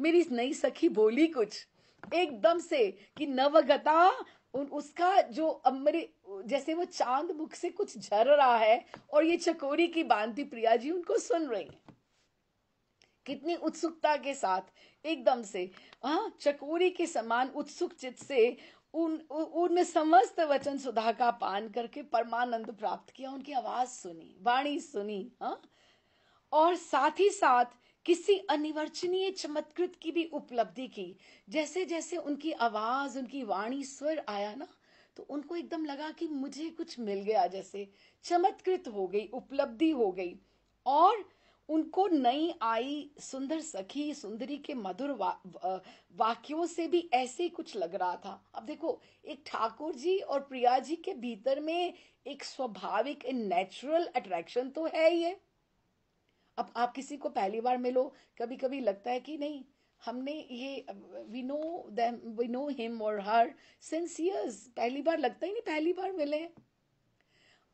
मेरी नई सखी बोली कुछ एकदम से, कि नवगता उसका जो अमृत, जैसे वो चांद मुख से कुछ झर रहा है और ये चकोरी की बांति प्रिया जी उनको सुन रही है, कितनी उत्सुकता के साथ एकदम से, हाँ, चकोरी के समान उत्सुक चित्त से उन समस्त वचन सुधा का पान करके परमानंद प्राप्त किया, उनकी आवाज सुनी, वाणी सुनी, हाँ। और साथ ही साथ किसी अनिवर्चनीय चमत्कृत की भी उपलब्धि की। जैसे जैसे उनकी आवाज, उनकी वाणी, स्वर आया ना, तो उनको एकदम लगा कि मुझे कुछ मिल गया, जैसे चमत्कृत हो गई, उपलब्धि हो गई। और उनको नई आई सुंदर सखी सुंदरी के मधुर वाक्यों से भी ऐसे ही कुछ लग रहा था। अब देखो, एक ठाकुर जी और प्रिया जी के भीतर में एक स्वाभाविक नेचुरल अट्रैक्शन तो है ही है। अब आप किसी को पहली बार मिलो, कभी कभी लगता है कि नहीं, हमने ये, वी नो हिम और हर सिंस इयर्स, पहली बार लगता ही नहीं पहली बार मिले।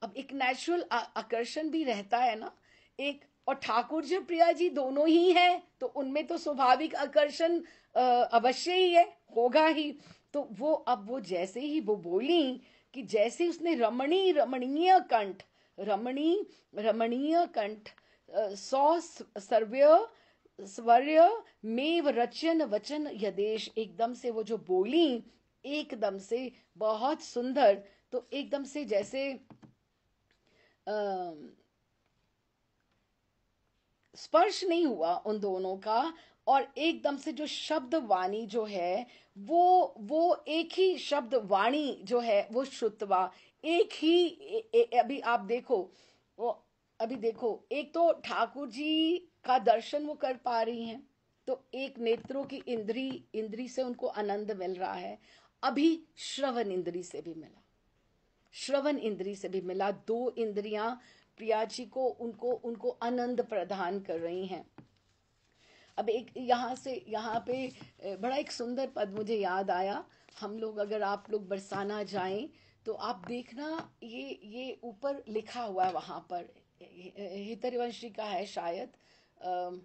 अब एक नेचुरल आकर्षण भी रहता है ना एक, और ठाकुर जी प्रिया जी दोनों ही हैं, तो उनमें तो स्वाभाविक आकर्षण अवश्य ही है, होगा ही। तो वो अब वो जैसे ही वो बोली, कि जैसे उसने रमणी रमणीय कंठ, रमणी रमणीय कंठ, सौ सर्व्य स्वर्य मेव रचन वचन यदेश, एकदम से वो जो बोली, एकदम से बहुत सुंदर, तो एकदम से जैसे स्पर्श नहीं हुआ उन दोनों का, और एकदम से जो शब्द वाणी जो है, वो एक ही शब्द वाणी जो है वो श्रुतवा, एक ही अभी आप देखो, वो अभी देखो, एक तो ठाकुर जी का दर्शन वो कर पा रही हैं, तो एक नेत्रों की इंद्री से उनको आनंद मिल रहा है। अभी श्रवण इंद्री से भी मिला, श्रवण इंद्री से भी मिला, दो इंद्रियां प्रिया जी को उनको उनको आनंद प्रदान कर रही हैं। अब एक यहाँ पे बड़ा एक सुंदर पद मुझे याद आया। हम लोग, अगर आप लोग बरसाना जाएं तो आप देखना, ये ऊपर लिखा हुआ है वहां पर, हितरिवंशी का है शायद। अम,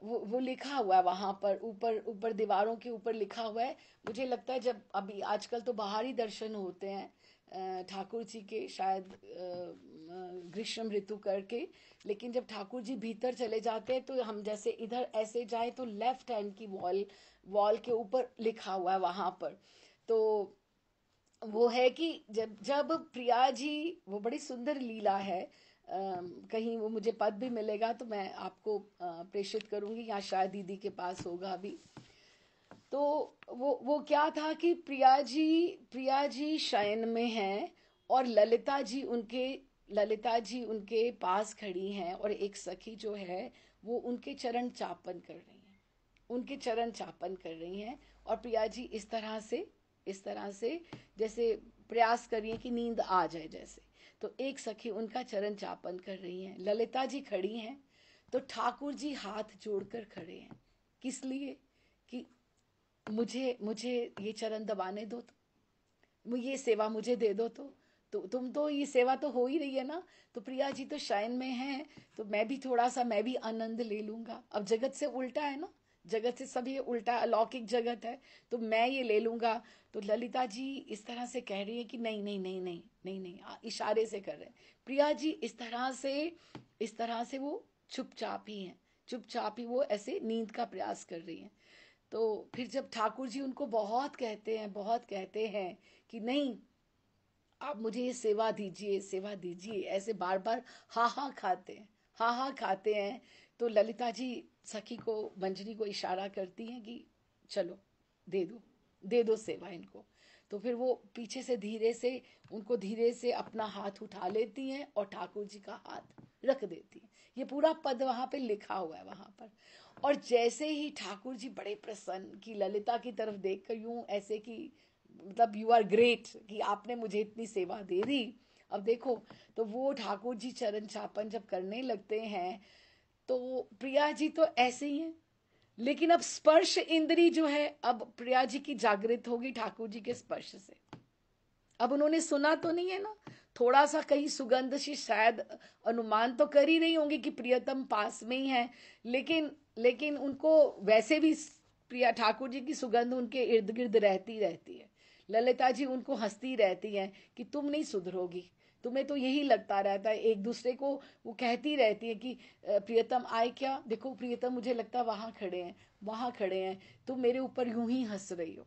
वो लिखा हुआ है वहां पर, ऊपर ऊपर दीवारों के ऊपर लिखा हुआ है। मुझे लगता है जब अभी आजकल तो बाहर ही दर्शन होते हैं ठाकुर जी के, शायद ग्रीष्म ऋतु करके। लेकिन जब ठाकुर जी भीतर चले जाते हैं तो हम जैसे इधर ऐसे जाए तो लेफ्ट हैंड की वॉल के ऊपर लिखा हुआ है वहां पर। तो वो है कि जब जब प्रिया जी, वो बड़ी सुंदर लीला है। कहीं वो मुझे पद भी मिलेगा तो मैं आपको प्रेषित करूंगी, या शायद दीदी के पास होगा अभी। तो वो क्या था कि प्रिया जी शयन में हैं और ललिता जी उनके पास खड़ी हैं, और एक सखी जो है वो उनके चरण चापन कर रही हैं, उनके चरण चापन कर रही हैं। और प्रिया जी इस तरह से जैसे प्रयास करिए कि नींद आ जाए जैसे। तो एक सखी उनका चरण चापन कर रही हैं, ललिता जी खड़ी हैं। तो ठाकुर जी हाथ जोड़कर खड़े हैं, किस लिए? कि मुझे मुझे ये चरण दबाने दो, तो ये सेवा मुझे दे दो, तो तुम तो, ये सेवा तो हो ही रही है ना। तो प्रिया जी तो शयन में हैं, तो मैं भी थोड़ा सा, मैं भी आनंद ले लूंगा। अब जगत से उल्टा है ना, जगत से सब ये उल्टा अलौकिक जगत है, तो मैं ये ले लूंगा। तो ललिता जी इस तरह से कह रही है कि नहीं नहीं नहीं नहीं नहीं नहीं, इशारे से कर रहे हैं। प्रिया जी इस तरह से वो चुपचाप ही हैं, चुपचाप ही वो ऐसे नींद का प्रयास कर रही हैं। तो फिर जब ठाकुर जी उनको बहुत कहते हैं कि नहीं, आप मुझे ये सेवा दीजिए, ऐसे बार बार हा हा खाते हैं, हा हा खाते हैं। तो ललिता जी सखी को, मंजरी को इशारा करती हैं कि चलो दे दो, दे दो सेवा इनको। तो फिर वो पीछे से धीरे से अपना हाथ उठा लेती हैं और ठाकुर जी का हाथ रख देती हैं। ये पूरा पद वहां पे लिखा हुआ है वहां पर। और जैसे ही ठाकुर जी बड़े प्रसन्न, कि ललिता की तरफ देखकर यूं ऐसे कि मतलब यू आर ग्रेट, कि आपने मुझे इतनी सेवा दे दी, अब देखो। तो वो ठाकुर जी चरण चापन जब करने लगते हैं तो प्रिया जी तो ऐसे ही हैं। लेकिन अब स्पर्श इंद्री जो है, अब प्रिया जी की जागृत होगी ठाकुर जी के स्पर्श से। अब उन्होंने सुना तो नहीं है ना, थोड़ा सा कहीं सुगंध से शायद अनुमान तो कर ही रही होंगी कि प्रियतम पास में ही है। लेकिन उनको वैसे भी प्रिया ठाकुर जी की सुगंध उनके इर्द गिर्द रहती रहती है। ललिता जी उनको हंसती रहती हैं कि तुम नहीं सुधरोगी, तुम्हें तो यही लगता रहता है। एक दूसरे को वो कहती रहती है कि प्रियतम आए क्या, देखो प्रियतम मुझे लगता है वहां खड़े हैं, तुम मेरे ऊपर यूं ही हंस रही हो।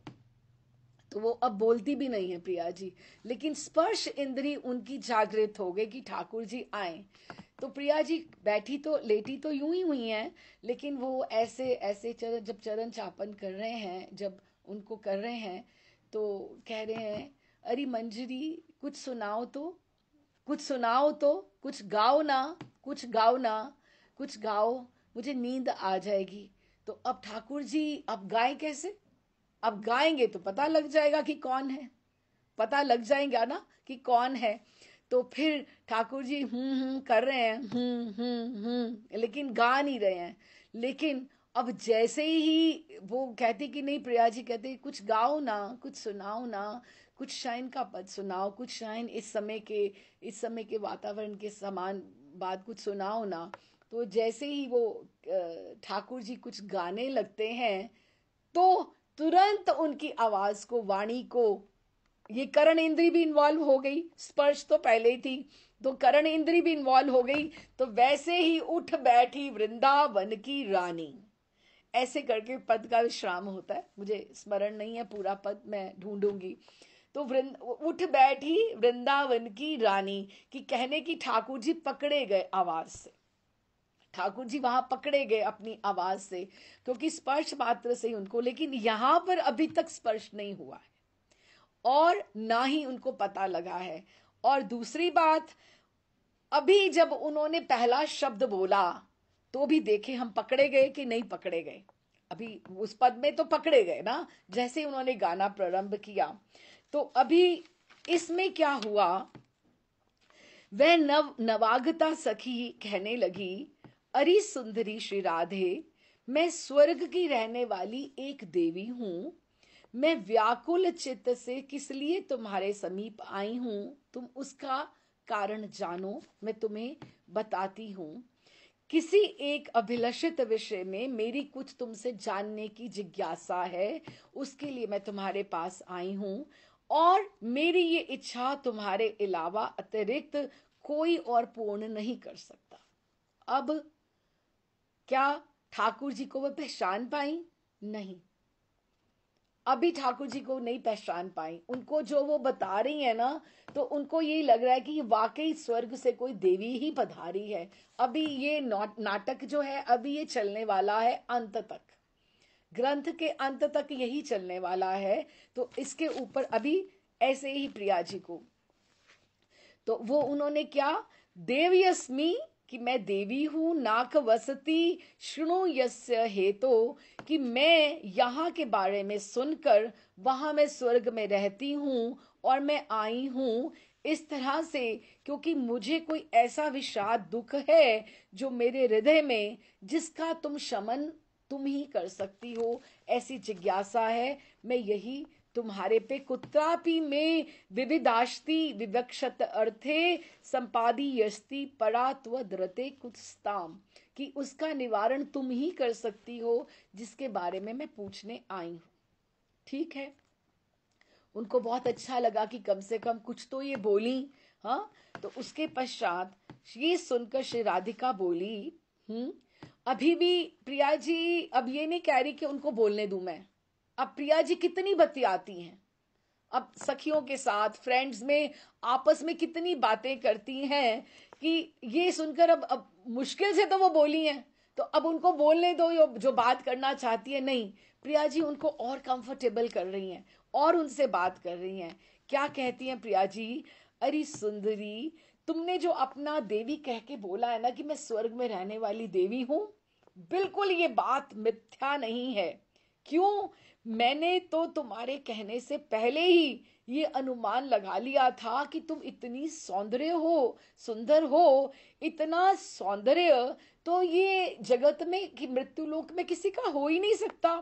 तो वो अब बोलती भी नहीं है प्रिया जी, लेकिन स्पर्श इंद्री उनकी जागृत हो गई कि ठाकुर जी आए। तो प्रिया जी बैठी तो लेटी तो यूं ही हुई हैं, लेकिन वो ऐसे ऐसे जब चरण चापन कर रहे हैं, जब उनको कर रहे हैं, तो कह रहे हैं, अरे मंजरी कुछ सुनाओ तो, कुछ सुनाओ तो, कुछ गाओ ना, कुछ गाओ ना, कुछ गाओ, मुझे नींद आ जाएगी। तो अब ठाकुर जी अब गाएं कैसे? अब गाएंगे तो पता लग जाएगा कि कौन है, पता लग जाएगा ना कि कौन है। तो फिर ठाकुर जी कर रहे हैं, लेकिन गा नहीं रहे हैं। लेकिन अब जैसे ही वो कहती कि नहीं, प्रिया जी कहते कुछ गाओ ना, कुछ सुनाओ ना, कुछ शाइन का पद सुनाओ, कुछ शाइन इस समय के वातावरण के समान बात कुछ सुनाओ ना। तो जैसे ही वो ठाकुर जी कुछ गाने लगते हैं, तो तुरंत उनकी आवाज को, वाणी को, ये करण इंद्री भी इन्वॉल्व हो गई, स्पर्श तो पहले ही थी, तो करण इंद्री भी इन्वॉल्व हो गई। तो वैसे ही उठ बैठी वृंदावन की रानी, ऐसे करके पद का विश्राम होता है, मुझे स्मरण नहीं है पूरा पद, मैं ढूंढूंगी। तो उठ बैठी वृंदावन की रानी, कि कहने की ठाकुर जी पकड़े गए आवाज से, ठाकुर जी वहां पकड़े गए अपनी आवाज से, क्योंकि स्पर्श मात्र से ही उनको, लेकिन यहां पर अभी तक स्पर्श नहीं हुआ है और ना ही उनको पता लगा है। और दूसरी बात, अभी जब उन्होंने पहला शब्द बोला तो भी देखे हम पकड़े गए कि नहीं पकड़े गए। अभी उस पद में तो पकड़े गए ना, जैसे ही उन्होंने गाना प्रारंभ किया। तो अभी इसमें क्या हुआ, वह नवागता सखी कहने लगी, अरे सुंदरी श्री राधे, मैं स्वर्ग की रहने वाली एक देवी हूं। मैं व्याकुल चित्त से किस लिए तुम्हारे समीप आई हूं, तुम उसका कारण जानो, मैं तुम्हें बताती हूं। किसी एक अभिलषित विषय में मेरी कुछ तुमसे जानने की जिज्ञासा है, उसके लिए मैं तुम्हारे पास आई हूं। और मेरी ये इच्छा तुम्हारे अलावा अतिरिक्त कोई और पूर्ण नहीं कर सकता। अब क्या ठाकुर जी को वह पहचान पाई? नहीं, अभी ठाकुर जी को नहीं पहचान पाई। उनको जो वो बता रही है ना, तो उनको यही लग रहा है कि वाकई स्वर्ग से कोई देवी ही पधारी है। अभी ये नाटक जो है, अभी ये चलने वाला है अंत तक, ग्रंथ के अंत तक यही चलने वाला है। तो इसके ऊपर अभी ऐसे ही प्रिया जी को, तो वो उन्होंने क्या, देवयस्मि, कि मैं देवी हूं, नाक वसती शृणु यस्य हेतो, कि मैं यहाँ के बारे में सुनकर वहां मैं स्वर्ग में रहती हूँ और मैं आई हूँ इस तरह से, क्योंकि मुझे कोई ऐसा विषाद दुख है जो मेरे हृदय में, जिसका तुम शमन तुम ही कर सकती हो, ऐसी जिज्ञासा है। मैं यही तुम्हारे पे कुत्रापि में विविदास्ति विवक्षत अर्थे संपादी यस्ति परा त्वद्रते कुत्स्ताम, कि उसका निवारण तुम ही कर सकती हो, जिसके बारे में मैं पूछने आई हूं। ठीक है, उनको बहुत अच्छा लगा कि कम से कम कुछ तो ये बोली। हाँ, तो उसके पश्चात ये सुनकर श्री राधिका बोली, अभी भी प्रिया जी अब ये नहीं कह रही कि उनको बोलने दूं मैं। अब प्रिया जी कितनी बतियाती हैं, अब सखियों के साथ फ्रेंड्स में आपस में कितनी बातें करती हैं, कि ये सुनकर अब मुश्किल से तो वो बोली हैं, तो अब उनको बोलने दो जो बात करना चाहती है। नहीं, प्रिया जी उनको और कंफर्टेबल कर रही हैं और उनसे बात कर रही हैं। क्या कहती हैं प्रिया जी, अरे सुंदरी, तुमने जो अपना देवी कह के बोला है ना कि मैं स्वर्ग में रहने वाली देवी हूं, बिल्कुल ये बात मिथ्या नहीं है। क्यों? मैंने तो तुम्हारे कहने से पहले ही ये अनुमान लगा लिया था कि तुम इतनी सौंदर्य हो, सुंदर हो। इतना सौंदर्य तो ये जगत में कि मृत्यु लोक में किसी का हो ही नहीं सकता,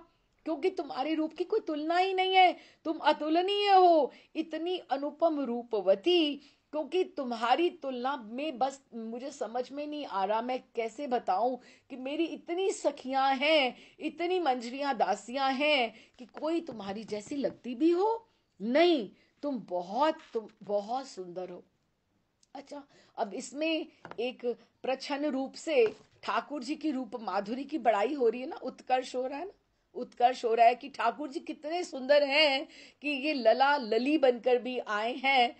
क्योंकि तुम्हारे रूप की कोई तुलना ही नहीं है। तुम अतुलनीय हो, इतनी अनुपम रूपवती। क्योंकि तुम्हारी तुलना में बस मुझे समझ में नहीं आ रहा मैं कैसे बताऊं कि मेरी इतनी सखियां हैं, इतनी मंजरियां दासियां हैं, कि कोई तुम्हारी जैसी लगती भी हो नहीं। तुम बहुत सुंदर हो। अच्छा, अब इसमें एक प्रच्छन्न रूप से ठाकुर जी की रूप माधुरी की बड़ाई हो रही है ना, उत्कर्ष हो रहा है ना, उत्कर्ष हो रहा है कि ठाकुर जी कितने सुंदर हैं, कि ये लला लली बनकर भी आए हैं,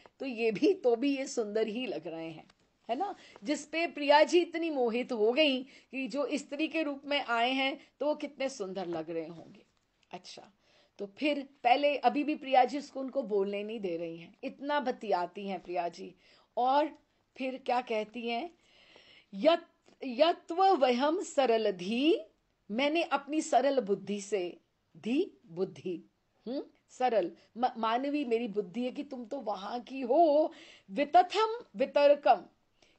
तो भी ये सुंदर ही लग रहे हैं, है ना। जिसपे प्रिया जी इतनी मोहित हो गई कि जो स्त्री के रूप में आए हैं तो वो कितने सुंदर लग रहे होंगे। अच्छा, तो फिर पहले अभी भी प्रिया जी उसको उनको बोलने नहीं दे रही हैं, इतना बतियाती हैं प्रिया जी। और फिर क्या कहती हैं, यत यत्व वहम सरल धी, मैंने अपनी सरल बुद्धि से, धी बुद्धि, सरल मानवी मेरी बुद्धि है कि तुम तो वहां की हो, वितथम वितर्कम,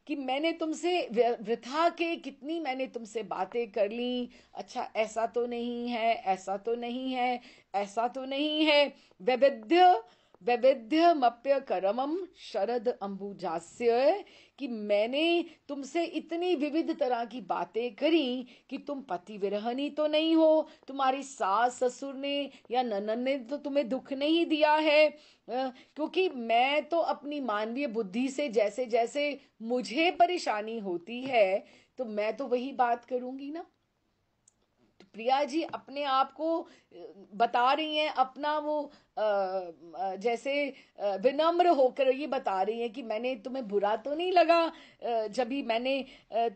कि मैंने तुमसे वृथा के कितनी मैंने तुमसे बातें कर ली। अच्छा, ऐसा तो नहीं है, ऐसा तो नहीं है, ऐसा तो नहीं है, वैविध्य वैविध्यमप्य करमम शरद अंबुजास्य, कि मैंने तुमसे इतनी विविध तरह की बातें करी कि तुम पति विरहनी तो नहीं हो, तुम्हारी सास ससुर ने या ननद ने तो तुम्हें दुख नहीं दिया है। क्योंकि मैं तो अपनी मानवीय बुद्धि से जैसे जैसे मुझे परेशानी होती है, तो मैं तो वही बात करूंगी ना। प्रिया जी अपने आप को बता रही हैं, अपना वो जैसे विनम्र होकर ये बता रही हैं कि मैंने तुम्हें बुरा तो नहीं लगा, जब भी मैंने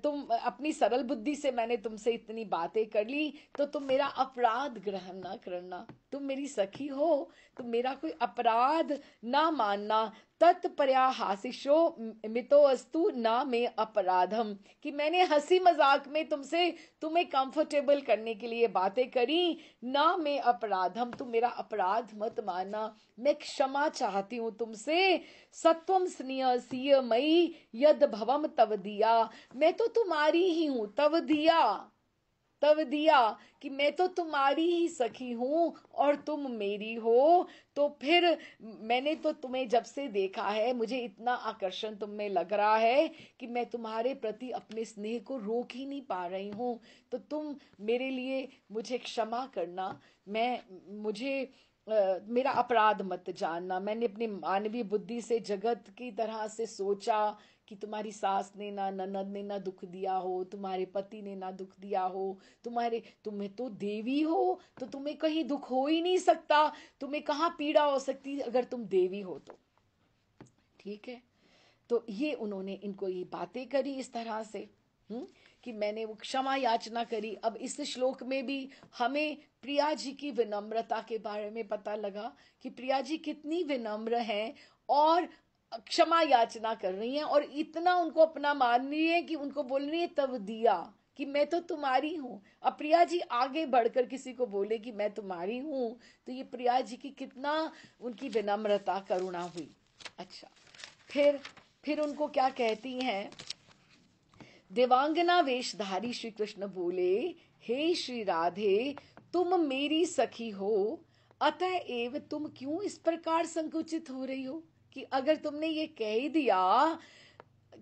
तुम अपनी सरल बुद्धि से मैंने तुमसे इतनी बातें कर ली, तो तुम मेरा अपराध ग्रहण ना करना। तुम मेरी सखी हो, तुम मेरा कोई अपराध ना मानना। तत्पर्याहासिशो मितो अस्तु ना में अपराधम, कि मैंने हंसी मजाक में तुमसे तुम्हें कंफर्टेबल करने के लिए बातें करी, ना में अपराधम, तुम मेरा अपराध मत माना, मैं क्षमा चाहती हूँ तुमसे। सत्वम स्नेहसीय मई यद भवम तव दिया, मैं तो तुम्हारी ही हूँ, तव दिया कि मैं तो तुम्हारी ही सखी हूं और तुम मेरी हो। तो फिर मैंने तो तुम्हें जब से देखा है, मुझे इतना आकर्षण तुम में लग रहा है कि मैं तुम्हारे प्रति अपने स्नेह को रोक ही नहीं पा रही हूं। तो तुम मेरे लिए मुझे क्षमा करना। मैं मुझे मेरा अपराध मत जानना। मैंने अपनी मानवीय बुद्धि से जगत की तरह से सोचा कि तुम्हारी सास ने ना, ननद ने ना दुख दिया हो, तुम्हारे पति ने ना दुख दिया हो, तुम्हें तो देवी हो, तो तुम्हें कहीं दुख हो ही नहीं सकता, तुम्हें कहाँ पीड़ा हो सकती अगर तुम देवी हो तो। ठीक है, तो ये उन्होंने इनको ये बातें करी इस तरह से, कि मैंने वो क्षमा याचना करी। अब इस श्लोक में भी हमें प्रिया जी की विनम्रता के बारे में पता लगा कि प्रिया जी कितनी विनम्र हैं और क्षमा याचना कर रही हैं, और इतना उनको अपना मान रही है कि उनको बोल रही है तब दिया, कि मैं तो तुम्हारी हूं। अब प्रिया जी आगे बढ़कर किसी को बोले कि मैं तुम्हारी हूं, तो ये प्रिया जी की कितना उनकी विनम्रता, करुणा हुई। अच्छा, फिर उनको क्या कहती हैं, देवांगना वेशधारी श्री कृष्ण बोले, हे श्री राधे, तुम मेरी सखी हो, अतएव तुम क्यों इस प्रकार संकुचित हो रही हो? कि अगर तुमने ये कह ही दिया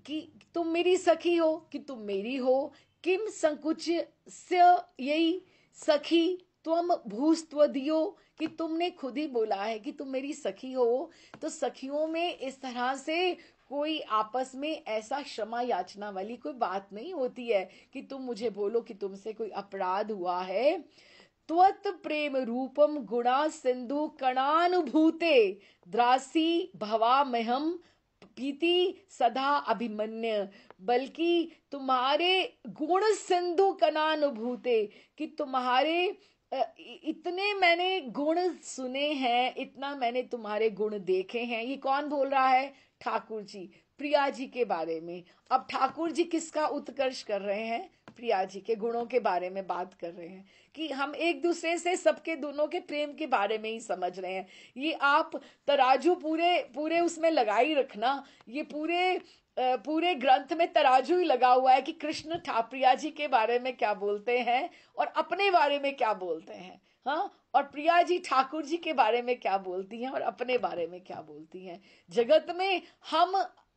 कि तुम मेरी सखी हो, कि तुम मेरी हो, किम संकुच्य यही सखी त्वम भूस्त्वदियो, कि तुमने खुद ही बोला है कि तुम मेरी सखी हो। तो सखियों में इस तरह से कोई आपस में ऐसा क्षमा याचना वाली कोई बात नहीं होती है कि तुम मुझे बोलो कि तुमसे कोई अपराध हुआ है। त्वत प्रेम रूपम गुणा सिंधु कणानुभूते द्रासी भवामहम पीति सदा अभिमन्य, बल्कि तुम्हारे गुण सिंधु कणानुभूते, कि तुम्हारे इतने मैंने गुण सुने हैं, इतना मैंने तुम्हारे गुण देखे हैं। ये कौन बोल रहा है? ठाकुर जी, प्रिया जी के बारे में। अब ठाकुर जी किसका उत्कर्ष कर रहे हैं? प्रिया जी के गुणों के बारे में बात कर रहे हैं, कि हम एक दूसरे से सबके दोनों के प्रेम के बारे में ही समझ रहे हैं। ये आप तराजू पूरे पूरे उसमें लगाई रखना, ये पूरे ग्रंथ में तराजू ही लगा हुआ है कि कृष्ण प्रिया जी के बारे में क्या बोलते हैं और अपने बारे में क्या बोलते हैं। हाँ, और प्रिया जी ठाकुर जी के बारे में क्या बोलती हैं और अपने बारे में क्या बोलती हैं। जगत में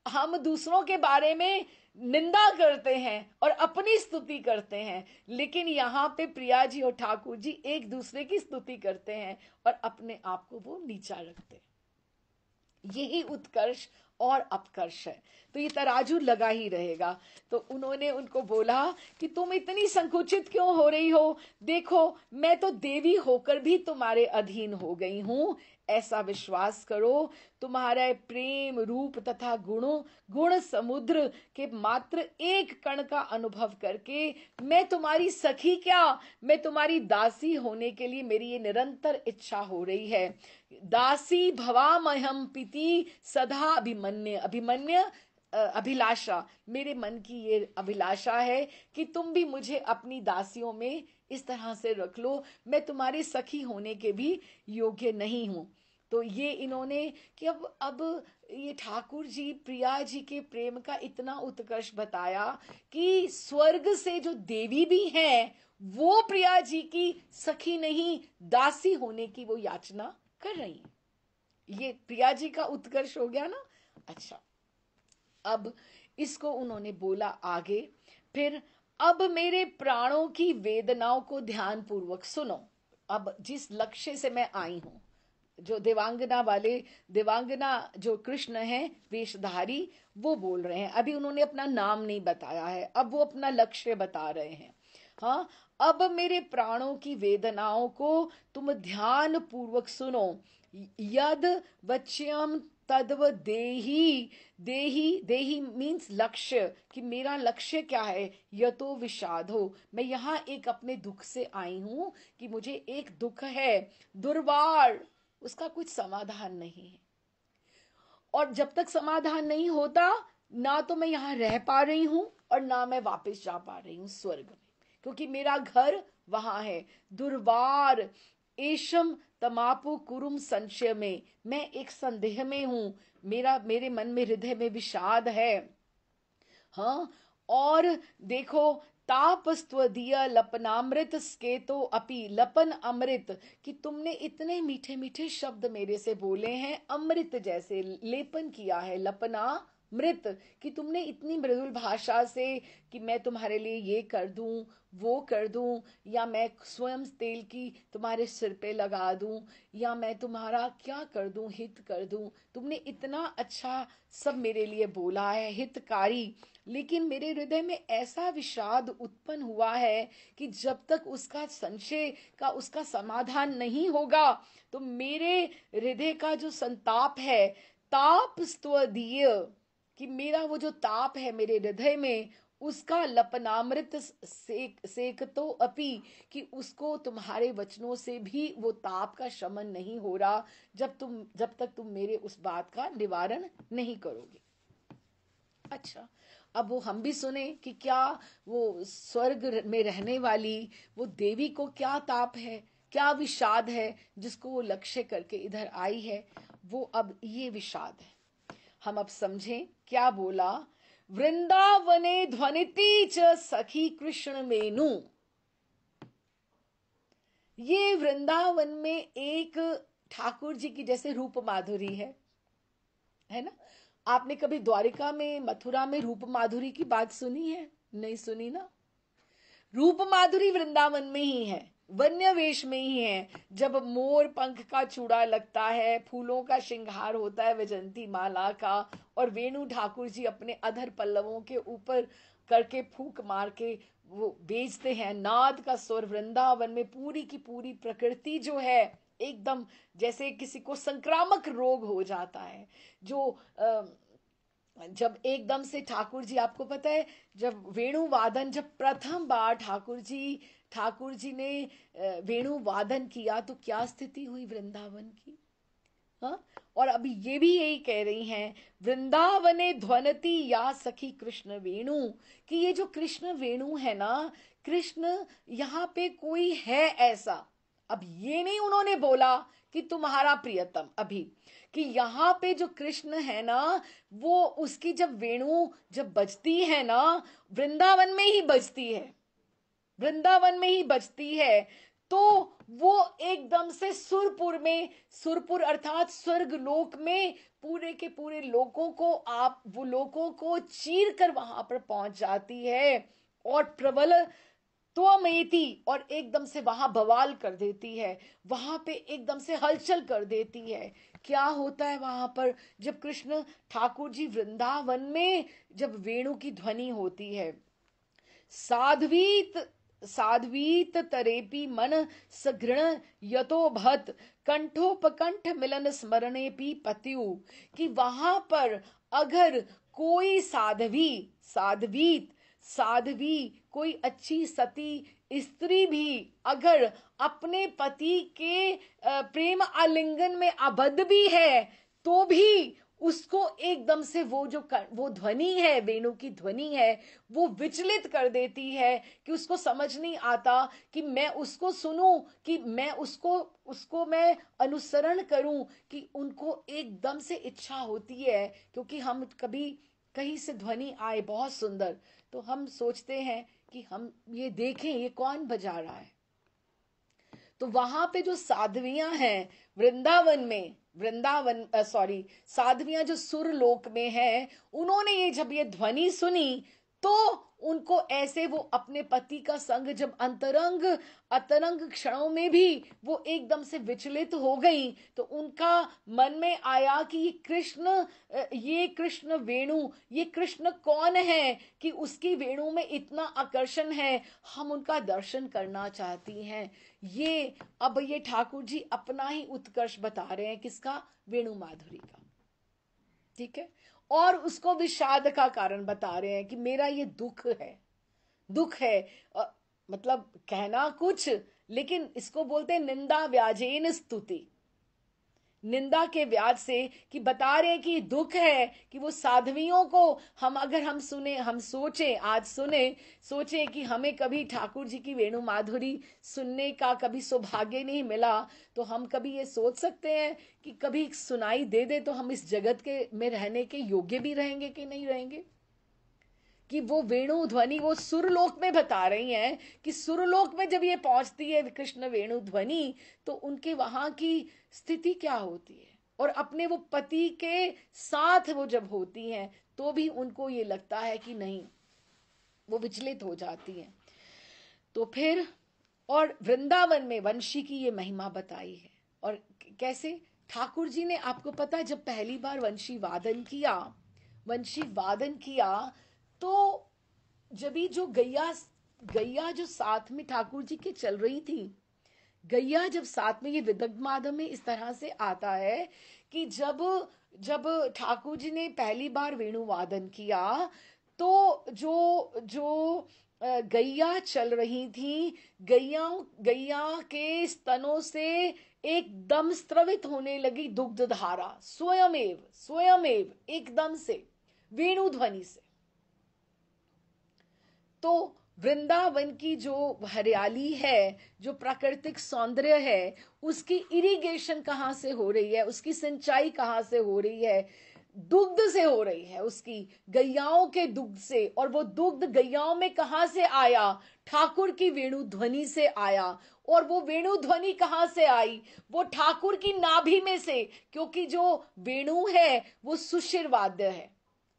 हम दूसरों के बारे में निंदा करते हैं और अपनी स्तुति करते हैं, लेकिन यहाँ पे प्रिया जी और ठाकुर जी एक दूसरे की स्तुति करते हैं और अपने आप को वो नीचा रखते हैं। यही उत्कर्ष और अपकर्ष है। तो ये तराजू लगा ही रहेगा। तो उन्होंने उनको बोला कि तुम इतनी संकुचित क्यों हो रही हो? देखो, मैं तो देवी होकर भी तुम्हारे अधीन हो गई हूं। ऐसा विश्वास करो, तुम्हारा प्रेम रूप तथा गुण समुद्र के मात्र एक कण का अनुभव करके मैं तुम्हारी सखी क्या, मैं तुम्हारी दासी होने के लिए मेरी ये निरंतर इच्छा हो रही है। दासी भवामहम पीति सदा अभिमन्य अभिलाषा, मेरे मन की ये अभिलाषा है कि तुम भी मुझे अपनी दासियों में इस तरह से रख लो, मैं तुम्हारी सखी होने के भी योग्य नहीं हूं। तो ये इन्होंने कि अब ये ठाकुर जी प्रिया जी के प्रेम का इतना उत्कर्ष बताया कि स्वर्ग से जो देवी भी हैं वो प्रिया जी की सखी नहीं, दासी होने की वो याचना कर रही हैं। ये प्रिया जी का उत्कर्ष हो गया ना। अच्छा, अब इसको उन्होंने बोला आगे, फिर अब मेरे प्राणों की वेदनाओं को ध्यान पूर्वक सुनो। अब जिस लक्ष्य से मैं आई हूं, जो देवांगना जो कृष्ण है वेशधारी, वो बोल रहे हैं। अभी उन्होंने अपना नाम नहीं बताया है, अब वो अपना लक्ष्य बता रहे हैं। हाँ, अब मेरे प्राणों की वेदनाओं को तुम ध्यान पूर्वक सुनो। यद वच्यम तद्व देही, देही मीन्स लक्ष्य, कि मेरा लक्ष्य क्या है। यतो विषाद हो, मैं यहाँ एक अपने दुख से आई हूं कि मुझे एक दुख है, दुर्वार, उसका कुछ समाधान नहीं है। और जब तक समाधान नहीं होता, ना तो मैं यहां रह पा रही हूं और ना मैं वापस जा पा रही हूं स्वर्ग में, क्योंकि मेरा घर वहां है। दुर्वार, एशम तमापु कुरुम संशय में, मैं एक संदेह में हूं, मेरे मन में हृदय में विषाद है। हाँ, और देखो, तापस्त्वदीय लपनामृत स्केतो अपि, लपन अमृत, कि तुमने इतने मीठे मीठे शब्द मेरे से बोले हैं, अमृत जैसे लेपन किया है, लपना मृत, कि तुमने इतनी मृदुल भाषा से कि मैं तुम्हारे लिए ये कर दूं, वो कर दूं, या मैं स्वयं तेल की तुम्हारे सिर पे लगा दूं, या मैं तुम्हारा क्या कर दूं, हित कर दूं, तुमने इतना अच्छा सब मेरे लिए बोला है, हितकारी। लेकिन मेरे हृदय में ऐसा विषाद उत्पन्न हुआ है कि जब तक उसका संशय का, उसका समाधान नहीं होगा, तो मेरे हृदय का जो संताप है, ताप स्तुदीय, कि मेरा वो जो ताप है मेरे हृदय में, उसका लपनामृत सेक तो अपी, कि उसको तुम्हारे वचनों से भी वो ताप का शमन नहीं हो रहा, जब तक तुम मेरे उस बात का निवारण नहीं करोगे। अच्छा, अब वो हम भी सुने कि क्या वो स्वर्ग में रहने वाली वो देवी को क्या ताप है, क्या विषाद है, जिसको वो लक्ष्य करके इधर आई है। वो अब ये विषाद है, हम अब समझें क्या बोला। वृंदावने ध्वनिति च सखी कृष्ण मेनु, ये वृंदावन में एक ठाकुर जी की जैसे रूप माधुरी है ना। आपने कभी द्वारिका में, मथुरा में रूप माधुरी की बात सुनी है? नहीं सुनी ना। रूप माधुरी वृंदावन में ही है, वन्य वेश में ही है। जब मोर पंख का चूड़ा लगता है, फूलों का श्रृंगार होता है, वैजंती माला का, और वेणु ठाकुर जी अपने अधर पल्लवों के ऊपर करके फूंक मार के वो बेचते हैं, नाद का स्वर वृंदावन में। पूरी की पूरी प्रकृति जो है एकदम जैसे किसी को संक्रामक रोग हो जाता है, जो जब एकदम से ठाकुर जी, आपको पता है, जब वेणु वादन, जब प्रथम बार ठाकुर जी ने वेणु वादन किया, तो क्या स्थिति हुई वृंदावन की। हाँ, और अभी ये भी यही कह रही हैं, वृंदावने ध्वनति या सखी कृष्ण वेणु, कि ये जो कृष्ण वेणु है ना, कृष्ण यहाँ पे कोई है ऐसा। अब ये नहीं उन्होंने बोला कि तुम्हारा प्रियतम, अभी कि यहाँ पे जो कृष्ण है ना, वो उसकी जब वेणु जब बजती है ना, वृंदावन में ही बजती है, वृंदावन में ही बजती है, तो वो एकदम से सुरपुर में, सुरपुर अर्थात स्वर्ग लोक में, पूरे के पूरे लोगों को, आप वो लोगों को चीर कर वहां पर पहुंच जाती है, और प्रबल त्वमेति, और एकदम से वहां बवाल कर देती है, वहां पे एकदम से हलचल कर देती है। क्या होता है वहां पर, जब कृष्ण ठाकुर जी वृंदावन में, जब वेणु की ध्वनि होती है, साध्वीत साध्वीत तरेपि मन सघृण यतो भत, कंठोपकंठ मिलन स्मरणे पी पत्यु, कि वहां पर अगर कोई साध्वीत साध्वी, कोई अच्छी सती स्त्री भी अगर अपने पति के प्रेम आलिंगन में आबद्ध भी है, तो भी उसको एकदम से वो ध्वनि है, वेणु की ध्वनि है, वो विचलित कर देती है, कि उसको समझ नहीं आता कि मैं उसको सुनूं, कि मैं उसको मैं अनुसरण करूं, कि उनको एकदम से इच्छा होती है, क्योंकि हम कभी कहीं से ध्वनि आए बहुत सुंदर, तो हम सोचते हैं कि हम ये देखें ये कौन बजा रहा है। तो वहां पे जो साध्वियां हैं वृंदावन में, साध्वियां जो सुरलोक में हैं, उन्होंने ये जब ये ध्वनि सुनी, तो उनको ऐसे वो अपने पति का संग जब अंतरंग अतरंग क्षणों में भी वो एकदम से विचलित हो गई, तो उनका मन में आया कि ये कृष्ण वेणु, ये कृष्ण कौन है कि उसकी वेणु में इतना आकर्षण है, हम उनका दर्शन करना चाहती हैं। ये अब ये ठाकुर जी अपना ही उत्कर्ष बता रहे हैं, किसका, वेणु माधुरी का, ठीक है, और उसको विषाद का कारण बता रहे हैं कि मेरा ये दुख है। मतलब कहना कुछ, लेकिन इसको बोलते हैं निंदा व्याजेन स्तुति, निंदा के व्याज से, कि बता रहे हैं कि दुख है कि वो साध्वियों को हम अगर हम सुने, हम सोचें, आज सुने, सोचें कि हमें कभी ठाकुर जी की वेणु माधुरी सुनने का कभी सौभाग्य नहीं मिला, तो हम कभी ये सोच सकते हैं कि कभी सुनाई दे दे तो हम इस जगत के में रहने के योग्य भी रहेंगे कि नहीं रहेंगे। कि वो वेणु ध्वनि वो सुरलोक में बता रही हैं कि सुरलोक में जब ये पहुंचती है कृष्ण वेणु ध्वनि, तो उनके वहां की स्थिति क्या होती है, और अपने वो पति के साथ वो जब होती हैं तो भी उनको ये लगता है कि नहीं, वो विचलित हो जाती हैं। तो फिर और वृंदावन में वंशी की ये महिमा बताई है, और कैसे ठाकुर जी ने, आपको पता है जब पहली बार वंशी वादन किया, तो जब ही जो गैया गैया जो साथ में ठाकुर जी के चल रही थी, गैया जब साथ में, ये विदग्ध माधव में इस तरह से आता है कि जब जब ठाकुर जी ने पहली बार वेणु वादन किया, तो जो जो गैया चल रही थी, गैया के स्तनों से एकदम स्रवित होने लगी दुग्ध धारा, स्वयमेव स्वयमेव एकदम से, वेणु ध्वनि से। तो वृंदावन की जो हरियाली है, जो प्राकृतिक सौंदर्य है, उसकी इरिगेशन कहाँ से हो रही है, उसकी सिंचाई कहाँ से हो रही है, दुग्ध से हो रही है, उसकी गैयाओं के दुग्ध से। और वो दुग्ध गैयाओं में कहाँ से आया, ठाकुर की वेणु ध्वनि से आया। और वो वेणु ध्वनि कहाँ से आई, वो ठाकुर की नाभि में से, क्योंकि जो वेणु है वो सुशिर वाद्य है,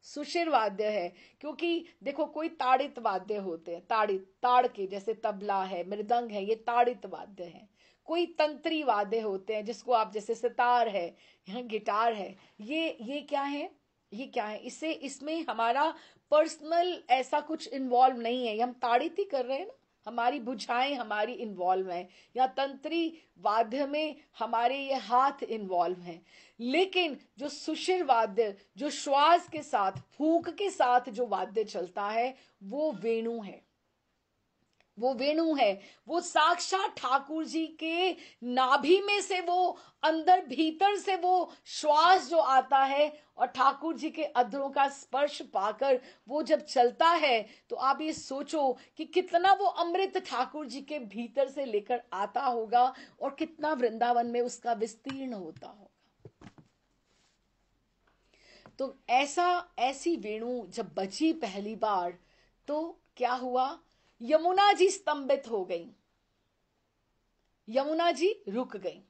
सुशिर वाद्य है। क्योंकि देखो, कोई ताड़ित वाद्य होते हैं, ताड़ित, ताड़ के, जैसे तबला है, मृदंग है, ये ताड़ित वाद्य है। कोई तंत्री वाद्य होते हैं, जिसको आप, जैसे सितार है, यहाँ गिटार है, ये क्या है, ये क्या है, इससे इसमें हमारा पर्सनल ऐसा कुछ इन्वॉल्व नहीं है, ये हम ताड़ित ही कर रहे हैं ना, हमारी बुझाएं हमारी इन्वॉल्व है, या तंत्री वाद्य में हमारे ये हाथ इन्वॉल्व हैं। लेकिन जो सुशिर वाद्य, जो श्वास के साथ, फूंक के साथ जो वाद्य चलता है, वो वेणु है, वो वेणु है। वो साक्षात ठाकुर जी के नाभि में से, वो अंदर भीतर से वो श्वास जो आता है, और ठाकुर जी के अधरों का स्पर्श पाकर वो जब चलता है, तो आप ये सोचो कि कितना वो अमृत ठाकुर जी के भीतर से लेकर आता होगा, और कितना वृंदावन में उसका विस्तीर्ण होता होगा। तो ऐसी वेणु जब बजी पहली बार, तो क्या हुआ, यमुना जी स्तंभित हो गई, यमुना जी रुक गई।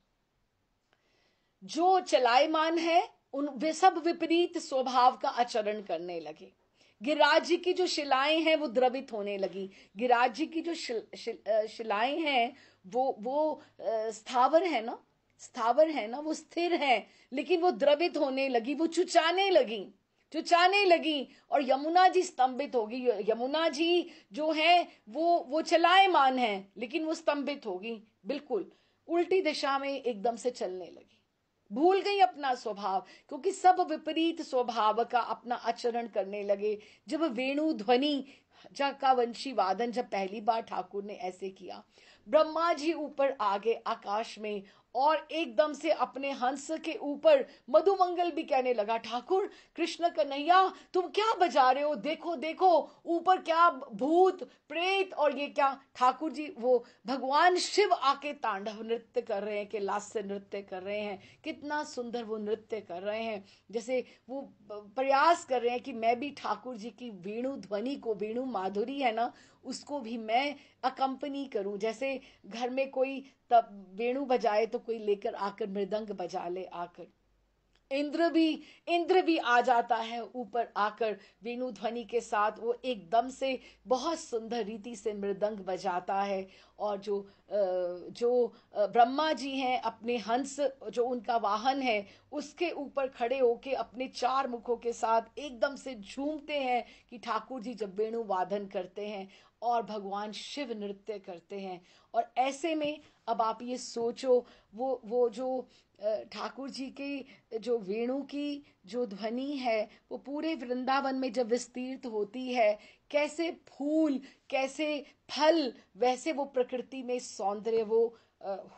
जो चलायमान है, उन वे सब विपरीत स्वभाव का आचरण करने लगे। गिरिराज जी की जो शिलाएं हैं वो द्रवित होने लगी। गिरिराज जी की जो शिलाएं हैं वो स्थावर है ना, स्थावर है ना, वो स्थिर है, लेकिन वो द्रवित होने लगी, वो चुचाने लगी। और यमुना जी स्तंभित होगी। यमुना जी जो है वो चलायमान है, लेकिन वो स्तंभित होगी, बिल्कुल उल्टी दिशा में एकदम से चलने लगी, भूल गई अपना स्वभाव, क्योंकि सब विपरीत स्वभाव का अपना आचरण करने लगे। जब वेणु ध्वनि का वंशी वादन जब पहली बार ठाकुर ने ऐसे किया, ब्रह्मा जी ऊपर आगे आकाश में, और एकदम से अपने हंस के ऊपर मधुमंगल भी कहने लगा, ठाकुर कृष्ण कन्हैया तुम क्या बजा रहे हो, देखो देखो ऊपर क्या भूत प्रेत, और ये क्या, ठाकुर जी वो भगवान शिव आके तांडव नृत्य कर रहे हैं, कि लास्य नृत्य कर रहे हैं, कितना सुंदर वो नृत्य कर रहे हैं। जैसे वो प्रयास कर रहे हैं कि मैं भी ठाकुर जी की वेणु ध्वनि को, वेणु माधुरी है ना, उसको भी मैं अकंपनी करूं। जैसे घर में कोई तब वेणु बजाए तो कोई लेकर आकर मृदंग बजा ले आकर, इंद्र भी आ जाता है ऊपर आकर वेणु ध्वनि के साथ, वो एकदम से बहुत सुंदर रीति से मृदंग बजाता है। और जो ब्रह्मा जी हैं, अपने हंस जो उनका वाहन है, उसके ऊपर खड़े होके अपने चार मुखों के साथ एकदम से झूमते हैं कि ठाकुर जी जब वेणु वादन करते हैं। और भगवान शिव नृत्य करते हैं। और ऐसे में अब आप ये सोचो, वो जो ठाकुर जी की जो वेणु की जो ध्वनि है वो पूरे वृंदावन में जब विस्तीर्त होती है, कैसे फूल, कैसे फल, वैसे वो प्रकृति में सौंदर्य वो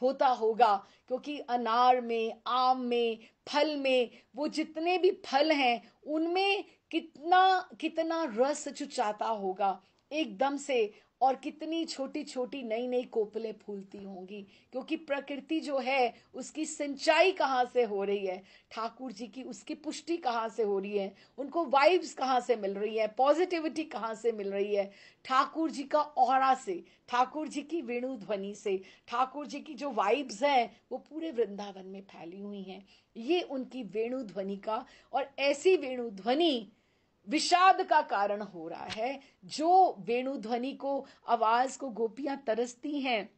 होता होगा। क्योंकि अनार में, आम में, फल में, वो जितने भी फल हैं उनमें कितना कितना रस चुचाता होगा एकदम से। और कितनी छोटी छोटी नई नई कोपलें फूलती होंगी, क्योंकि प्रकृति जो है उसकी सिंचाई कहाँ से हो रही है, ठाकुर जी की उसकी पुष्टि कहाँ से हो रही है, उनको वाइब्स कहाँ से मिल रही है, पॉजिटिविटी कहाँ से मिल रही है, ठाकुर जी का ऑरा से, ठाकुर जी की वेणु ध्वनि से। ठाकुर जी की जो वाइब्स हैं वो पूरे वृंदावन में फैली हुई हैं, ये उनकी वेणु ध्वनि का। और ऐसी वेणु ध्वनि विषाद का कारण हो रहा है। जो वेणु ध्वनि को, आवाज को गोपियां तरसती हैं,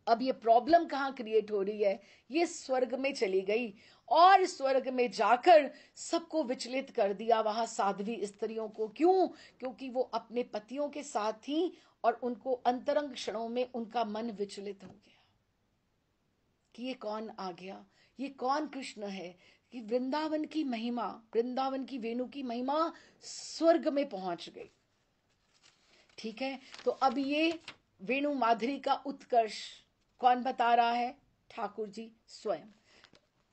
अब ये प्रॉब्लम कहाँ क्रिएट हो रही है, ये स्वर्ग में चली गई और स्वर्ग में जाकर सबको विचलित कर दिया वहां साध्वी स्त्रियों को। क्यों? क्योंकि वो अपने पतियों के साथ थी और उनको अंतरंग क्षणों में उनका मन विचलित हो गया कि ये कौन आ गया, ये कौन कृष्ण है। कि वृंदावन की महिमा, वृंदावन की वेणु की महिमा स्वर्ग में पहुंच गई। ठीक है, तो अब ये वेणु माधुरी का उत्कर्ष कौन बता रहा है? ठाकुर जी स्वयं।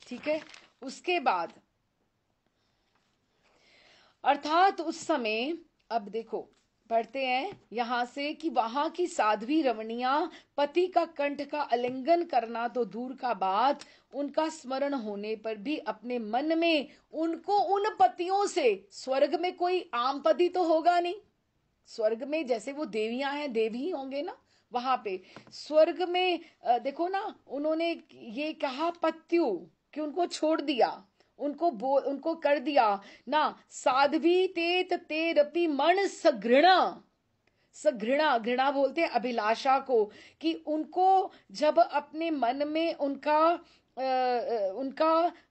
ठीक है, उसके बाद अर्थात उस समय, अब देखो पढ़ते हैं यहां से कि वहां की साध्वी रमणियां पति का कंठ का आलिंगन करना तो दूर का बात, उनका स्मरण होने पर भी अपने मन में उनको उन पतियों से, स्वर्ग में कोई आम पति तो होगा नहीं, स्वर्ग में जैसे वो देवियां हैं, देवी ही होंगे ना वहां पे। स्वर्ग में देखो ना, उन्होंने ये कहा पत्यु कि उनको छोड़ दिया, उनको कर दिया ना, साध्वी तेत तेरपि मन सघृणा। सघृणा, घृणा बोलते हैं अभिलाषा को, कि उनको जब अपने मन में उनका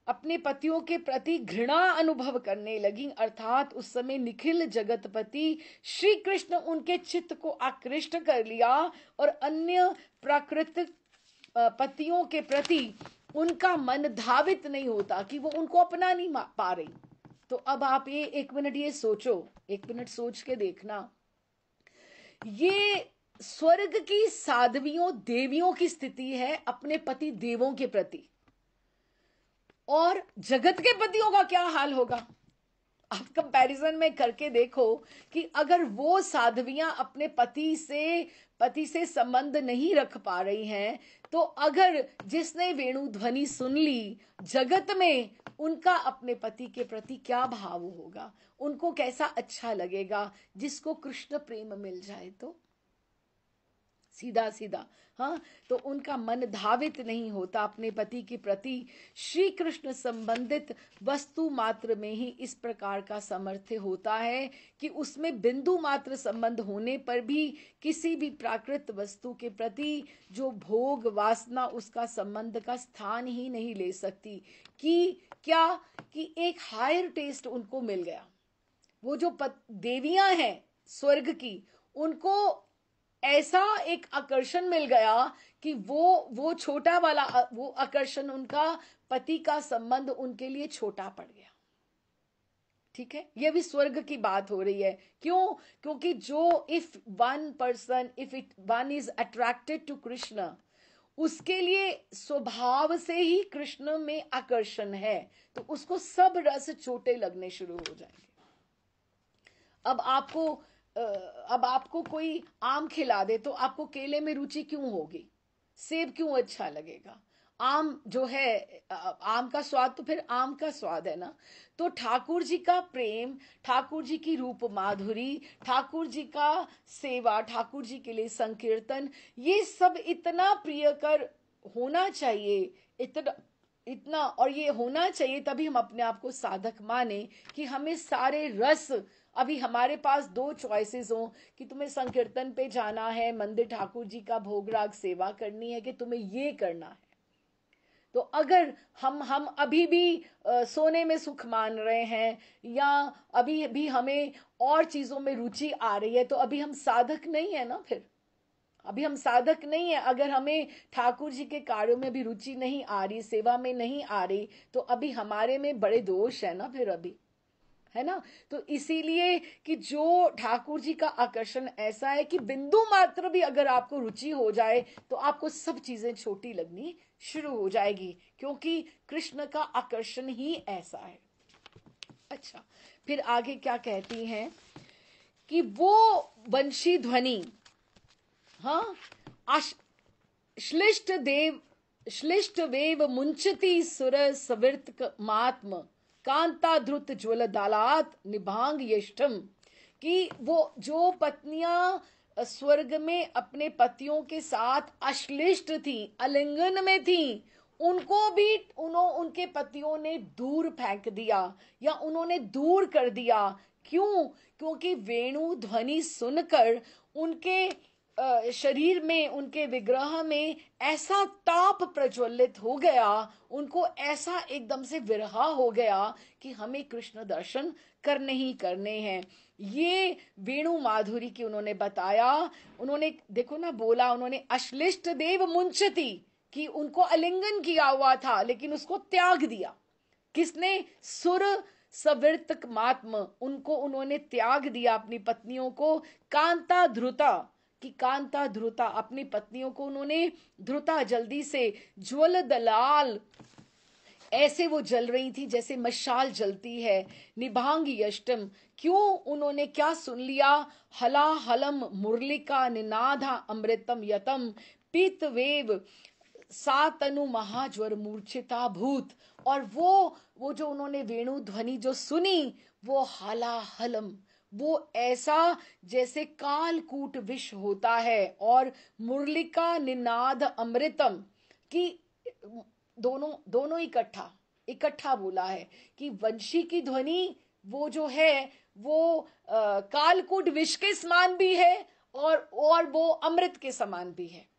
अपने पतियों के प्रति घृणा अनुभव करने लगी, अर्थात उस समय निखिल जगतपति श्री कृष्ण उनके चित्त को आकृष्ट कर लिया और अन्य प्राकृतिक पतियों के प्रति उनका मन धावित नहीं होता, कि वो उनको अपना नहीं पा रही। तो अब आप ये एक मिनट ये सोचो, एक मिनट सोच के देखना, ये स्वर्ग की साध्वियों देवियों की स्थिति है अपने पति देवों के प्रति, और जगत के पतियों का क्या हाल होगा। आप कंपैरिजन में करके देखो कि अगर वो साध्वियां अपने पति से संबंध नहीं रख पा रही हैं, तो अगर जिसने वेणु ध्वनि सुन ली जगत में, उनका अपने पति के प्रति क्या भाव होगा, उनको कैसा अच्छा लगेगा। जिसको कृष्ण प्रेम मिल जाए तो सीधा सीधा, हाँ, तो उनका मन धावित नहीं होता अपने पति के प्रति। श्री कृष्ण संबंधित वस्तु मात्र में ही इस प्रकार का सामर्थ्य होता है कि उसमें बिंदु मात्र संबंध होने पर भी किसी भी प्राकृत वस्तु के प्रति जो भोग वासना उसका संबंध का स्थान ही नहीं ले सकती। कि क्या, कि एक हायर टेस्ट उनको मिल गया। वो जो देवियां हैं स्वर्ग की, उनको ऐसा एक आकर्षण मिल गया कि वो छोटा वाला वो आकर्षण, उनका पति का संबंध उनके लिए छोटा पड़ गया। ठीक है, ये भी स्वर्ग की बात हो रही है। क्यों? क्योंकि जो if one is attracted to Krishna, उसके लिए स्वभाव से ही कृष्ण में आकर्षण है, तो उसको सब रस छोटे लगने शुरू हो जाएंगे। अब आपको कोई आम खिला दे तो आपको केले में रुचि क्यों होगी, सेब क्यों अच्छा लगेगा? आम जो है, आम का स्वाद तो फिर आम का स्वाद है ना। तो ठाकुर जी का प्रेम, ठाकुर जी की रूप माधुरी, ठाकुर जी का सेवा, ठाकुर जी के लिए संकीर्तन, ये सब इतना प्रियकर होना चाहिए, इतना इतना, और ये होना चाहिए तभी हम अपने आप को साधक माने, कि हमें सारे रस, अभी हमारे पास दो चॉइसेस हो कि तुम्हें संकीर्तन पे जाना है, मंदिर ठाकुर जी का भोग राग सेवा करनी है, कि तुम्हें ये करना है। तो अगर हम अभी भी सोने में सुख मान रहे हैं, या अभी भी हमें और चीजों में रुचि आ रही है, तो अभी हम साधक नहीं है ना। फिर अभी हम साधक नहीं है। अगर हमें ठाकुर जी के कार्यों में भी रुचि नहीं आ रही, सेवा में नहीं आ रही, तो अभी हमारे में बड़े दोष है ना फिर अभी, है ना। तो इसीलिए कि जो ठाकुर जी का आकर्षण ऐसा है कि बिंदु मात्र भी अगर आपको रुचि हो जाए, तो आपको सब चीजें छोटी लगनी शुरू हो जाएगी, क्योंकि कृष्ण का आकर्षण ही ऐसा है। अच्छा, फिर आगे क्या कहती हैं कि वो वंशी ध्वनि, हाँ, श्लिष्ट देव श्लिष्ट वेव मुंचती सुर सविर्त मात्म कांता ध्रुत ज्वल दालात निभांग यष्टम। कि वो जो पत्नियां स्वर्ग में अपने पतियों के साथ अश्लिष्ट थी, आलिंगन में थी, उनको भी उनके पतियों ने दूर फेंक दिया, या उन्होंने दूर कर दिया। क्यों? क्योंकि वेणु ध्वनि सुनकर उनके शरीर में, उनके विग्रह में ऐसा ताप प्रज्वलित हो गया, उनको ऐसा एकदम से विरहा हो गया कि हमें कृष्ण दर्शन करने ही करने हैं। ये वेणु माधुरी की उन्होंने बताया। उन्होंने देखो ना, बोला उन्होंने अश्लिष्ट देव मुंचती, कि उनको आलिंगन किया हुआ था लेकिन उसको त्याग दिया। किसने? सुर सविर्तक मात्म, उनको उन्होंने त्याग दिया अपनी पत्नियों को। कांता ध्रुता, कि कांता ध्रुता, अपनी पत्नियों को उन्होंने ध्रुता, जल्दी से। ज्वल दलाल, ऐसे वो जल रही थी जैसे मशाल जलती है। निभांग यष्टम, क्यों? उन्होंने क्या सुन लिया? हला हलम मुरलिका निनाधा अमृतम यतम पीत वेव सातनु महाज्वर मूर्छिता भूत। और वो जो उन्होंने वेणु ध्वनि जो सुनी, वो हलाहलम, वो ऐसा जैसे कालकूट विष होता है, और मुरलिका निनाद अमृतम, कि दोनों दोनों इकट्ठा इकट्ठा बोला है कि वंशी की ध्वनि वो जो है वो कालकूट विष के समान भी है, और वो अमृत के समान भी है।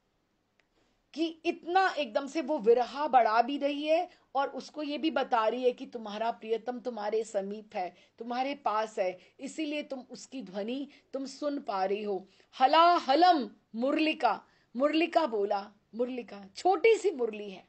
कि इतना एकदम से वो विरहा बढ़ा भी रही है, और उसको ये भी बता रही है कि तुम्हारा प्रियतम तुम्हारे समीप है, तुम्हारे पास है, इसीलिए तुम उसकी ध्वनि तुम सुन पा रही हो। हला हलम मुरलिका, मुरलिका बोला, मुरलिका छोटी सी मुरली है।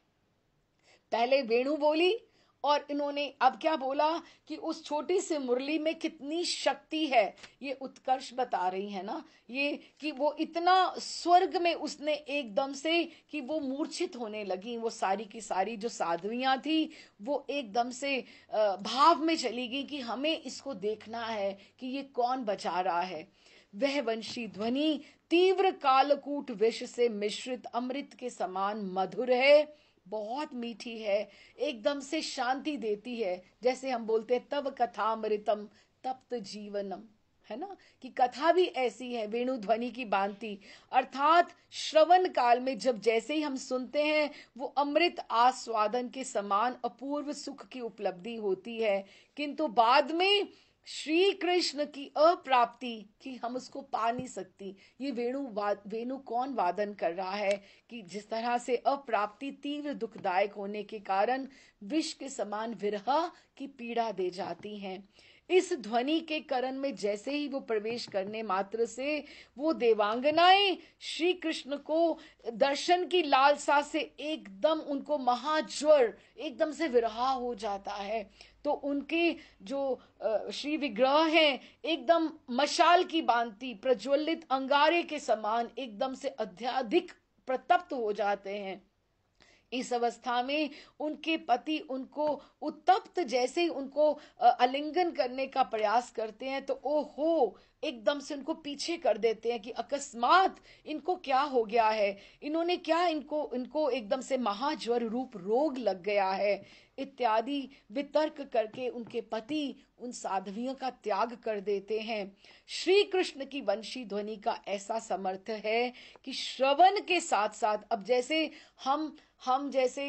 पहले वेणु बोली, और इन्होंने अब क्या बोला कि उस छोटी सी मुरली में कितनी शक्ति है। ये उत्कर्ष बता रही है ना, ये कि वो इतना स्वर्ग में उसने एकदम से, कि वो मूर्छित होने लगी, वो सारी की सारी जो साध्वियां थी, वो एकदम से भाव में चली गई कि हमें इसको देखना है कि ये कौन बचा रहा है। वह वंशी ध्वनि तीव्र कालकूट विष से मिश्रित अमृत के समान मधुर है, बहुत मीठी है, एकदम से शांति देती है। जैसे हम बोलते हैं तब कथामृतम तप्त जीवनम, है ना, कि कथा भी ऐसी है वेणु ध्वनि की बांति। अर्थात श्रवण काल में जब जैसे ही हम सुनते हैं, वो अमृत आस्वादन के समान अपूर्व सुख की उपलब्धि होती है। किंतु बाद में श्री कृष्ण की अप्राप्ति, कि हम उसको पा नहीं सकती। ये वेणु कौन वादन कर रहा है, कि जिस तरह से अप्राप्ति तीव्र दुखदायक होने के कारण विष के समान विरह की पीड़ा दे जाती हैं। इस ध्वनि के करण में जैसे ही वो प्रवेश करने मात्र से, वो देवांगनाएं श्री कृष्ण को दर्शन की लालसा से एकदम उनको महाज्वर, एकदम से विरहा हो जाता है। तो उनके जो श्री विग्रह हैं, एकदम मशाल की भांति प्रज्वलित अंगारे के समान एकदम से अत्यधिक प्रतप्त हो जाते हैं। इस अवस्था में उनके पति उनको उत्तप्त, जैसे ही उनको आलिंगन करने का प्रयास करते हैं, तो ओहो, एकदम से उनको पीछे कर देते हैं कि अकस्मात इनको क्या हो गया है, इन्होंने क्या, इनको इनको एकदम से महाज्वर रूप रोग लग गया है इत्यादि वितर्क करके उनके पति उन साध्वियों का त्याग कर देते हैं। श्री कृष्ण की वंशी ध्वनि का ऐसा समर्थ है कि श्रवण के साथ साथ, अब जैसे हम जैसे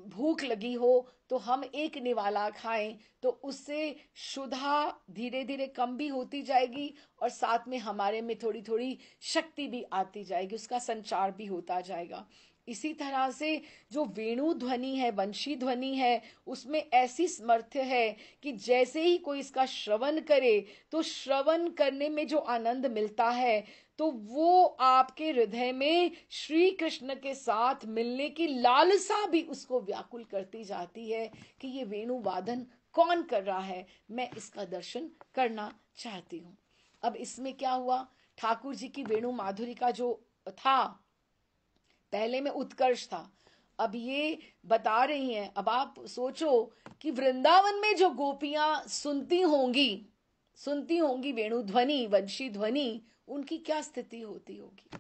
भूख लगी हो तो हम एक निवाला खाएं, तो उससे क्षुधा धीरे धीरे कम भी होती जाएगी, और साथ में हमारे में थोड़ी थोड़ी शक्ति भी आती जाएगी, उसका संचार भी होता जाएगा। इसी तरह से जो वेणु ध्वनि है, वंशी ध्वनि है, उसमें ऐसी सामर्थ्य है कि जैसे ही कोई इसका श्रवण करे तो श्रवण करने में जो आनंद मिलता है, तो वो आपके हृदय में श्री कृष्ण के साथ मिलने की लालसा भी उसको व्याकुल करती जाती है कि ये वेणु वादन कौन कर रहा है, मैं इसका दर्शन करना चाहती हूँ। अब इसमें क्या हुआ, ठाकुर जी की वेणु माधुरी का जो था, पहले में उत्कर्ष था, अब ये बता रही हैं। अब आप सोचो कि वृंदावन में जो गोपियां सुनती होंगी वेणु ध्वनि, वंशी ध्वनि, उनकी क्या स्थिति होती होगी।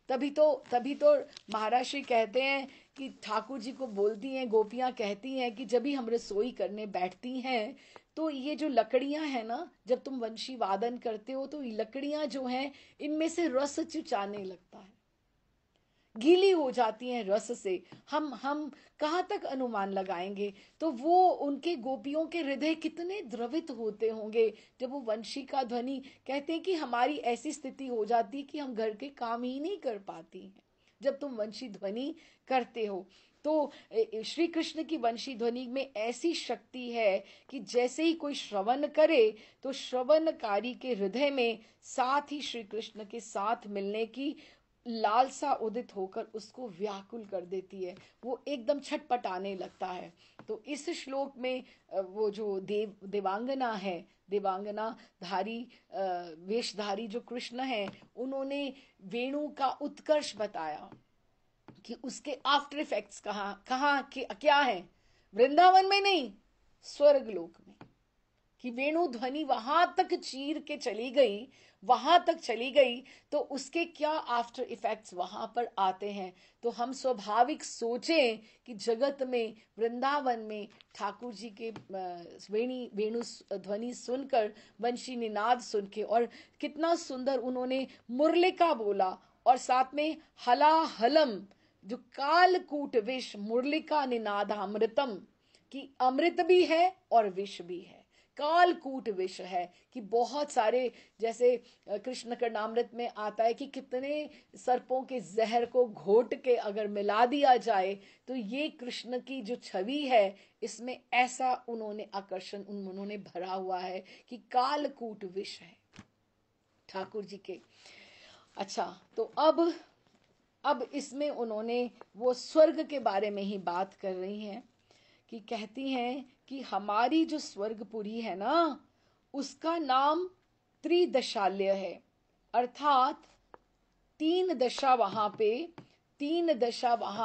तभी तो महाराज श्री कहते हैं कि ठाकुर जी को बोलती हैं, गोपियां कहती हैं कि जब भी हम रसोई करने बैठती हैं तो ये जो लकड़ियां हैं ना, जब तुम वंशी वादन करते हो तो ये लकड़ियां जो हैं इनमें से रस चुचाने लगता है, गीली हो जाती हैं रस से। हम कहाँ तक अनुमान लगाएंगे। तो वो उनके गोपियों के हृदय कितने द्रवित होते होंगे जब वो वंशी का ध्वनि, कहते हैं कि हमारी ऐसी स्थिति हो जाती है कि हम घर के काम ही नहीं कर पाती हैं जब तुम वंशी ध्वनि करते हो। तो श्री कृष्ण की वंशी ध्वनि में ऐसी शक्ति है कि जैसे ही कोई श्रवण करे तो श्रवणकारी के हृदय में साथ ही श्री कृष्ण के साथ मिलने की लालसा उदित होकर उसको व्याकुल कर देती है, वो एकदम छटपटाने लगता है। तो इस श्लोक में वो जो देवांगना है, देवांगना धारी वेशधारी जो कृष्ण है, उन्होंने वेणु का उत्कर्ष बताया कि उसके आफ्टर इफेक्ट्स कहाँ क्या है। वृंदावन में नहीं, स्वर्ग लोक में, कि वेणु ध्वनि वहां तक चीर के चली गई, वहां तक चली गई, तो उसके क्या आफ्टर इफेक्ट्स वहां पर आते हैं। तो हम स्वाभाविक सोचें कि जगत में, वृंदावन में ठाकुर जी के वेणु ध्वनि सुनकर, वंशी निनाद सुन के, और कितना सुंदर उन्होंने मुरलिका बोला, और साथ में हला हलम, जो कालकूट विष, मुरलिका निनाद अमृतम, कि अमृत भी है और विष भी है, कालकूट विष है। कि बहुत सारे, जैसे कृष्ण कर्णामृत में आता है कि कितने सर्पों के जहर को घोट के अगर मिला दिया जाए तो ये कृष्ण की जो छवि है इसमें ऐसा उन्होंने आकर्षण उन्होंने भरा हुआ है कि कालकूट विष है ठाकुर जी के। अच्छा, तो अब इसमें उन्होंने वो स्वर्ग के बारे में ही बात कर रही हैं, कि कहती हैं कि हमारी जो स्वर्गपुरी है ना, उसका नाम त्रिदशाल्य है, अर्थात तीन दशा वहां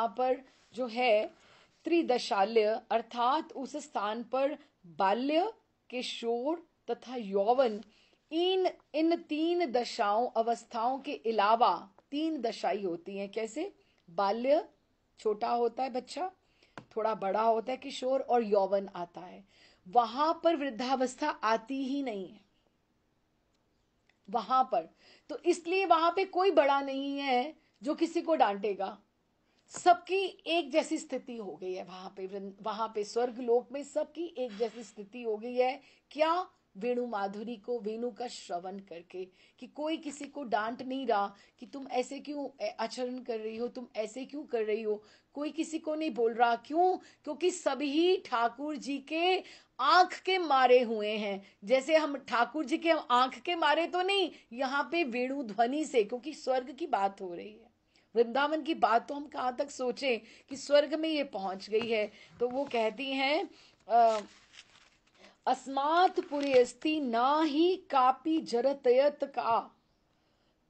पर जो है त्रिदशाल्य, अर्थात उस स्थान पर बाल्य, किशोर तथा यौवन, इन तीन दशाओं अवस्थाओं के अलावा तीन दशाई होती हैं। कैसे? बाल्य छोटा होता है बच्चा, थोड़ा बड़ा होता है किशोर, और यौवन आता है। वहां पर वृद्धावस्था आती ही नहीं है वहां पर। तो इसलिए वहां पे कोई बड़ा नहीं है जो किसी को डांटेगा, सबकी एक जैसी स्थिति हो गई है वहां पे स्वर्ग लोक में सबकी एक जैसी स्थिति हो गई है। क्या? वेणु माधुरी को, वेणु का श्रवण करके, कि कोई किसी को डांट नहीं रहा कि तुम ऐसे क्यों आचरण कर रही हो, तुम ऐसे क्यों कर रही हो, कोई किसी को नहीं बोल रहा। क्यों? क्योंकि सभी ठाकुर जी के आंख के मारे हुए हैं। जैसे हम ठाकुर जी के आंख के मारे तो नहीं, यहाँ पे वेणु ध्वनि से, क्योंकि स्वर्ग की बात हो रही है, वृंदावन की बात तो हम कहाँ तक सोचें कि स्वर्ग में ये पहुंच गई है। तो वो कहती हैं अस्मात् पुरे अस्ति ना ही कापी जरतयत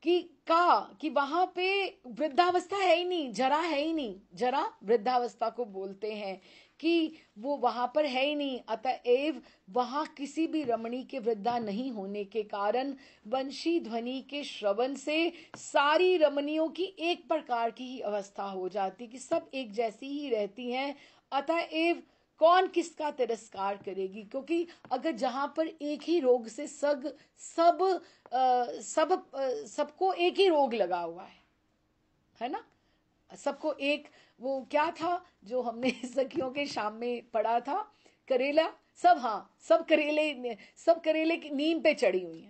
कि वहां पे वृद्धावस्था है ही नहीं, जरा है ही नहीं, जरा वृद्धावस्था को बोलते हैं कि वो वहां पर है ही नहीं। अतएव वहां किसी भी रमणी के वृद्धा नहीं होने के कारण वंशी ध्वनि के श्रवण से सारी रमणियों की एक प्रकार की ही अवस्था हो जाती, कि सब एक जैसी ही रहती हैं। अतएव कौन किसका तिरस्कार करेगी, क्योंकि अगर जहां पर एक ही रोग से सबको एक ही रोग लगा हुआ है ना, सबको एक, वो क्या था जो हमने सखियों के शाम में पढ़ा था, करेला, सब, हाँ, सब करेले की नीम पे चढ़ी हुई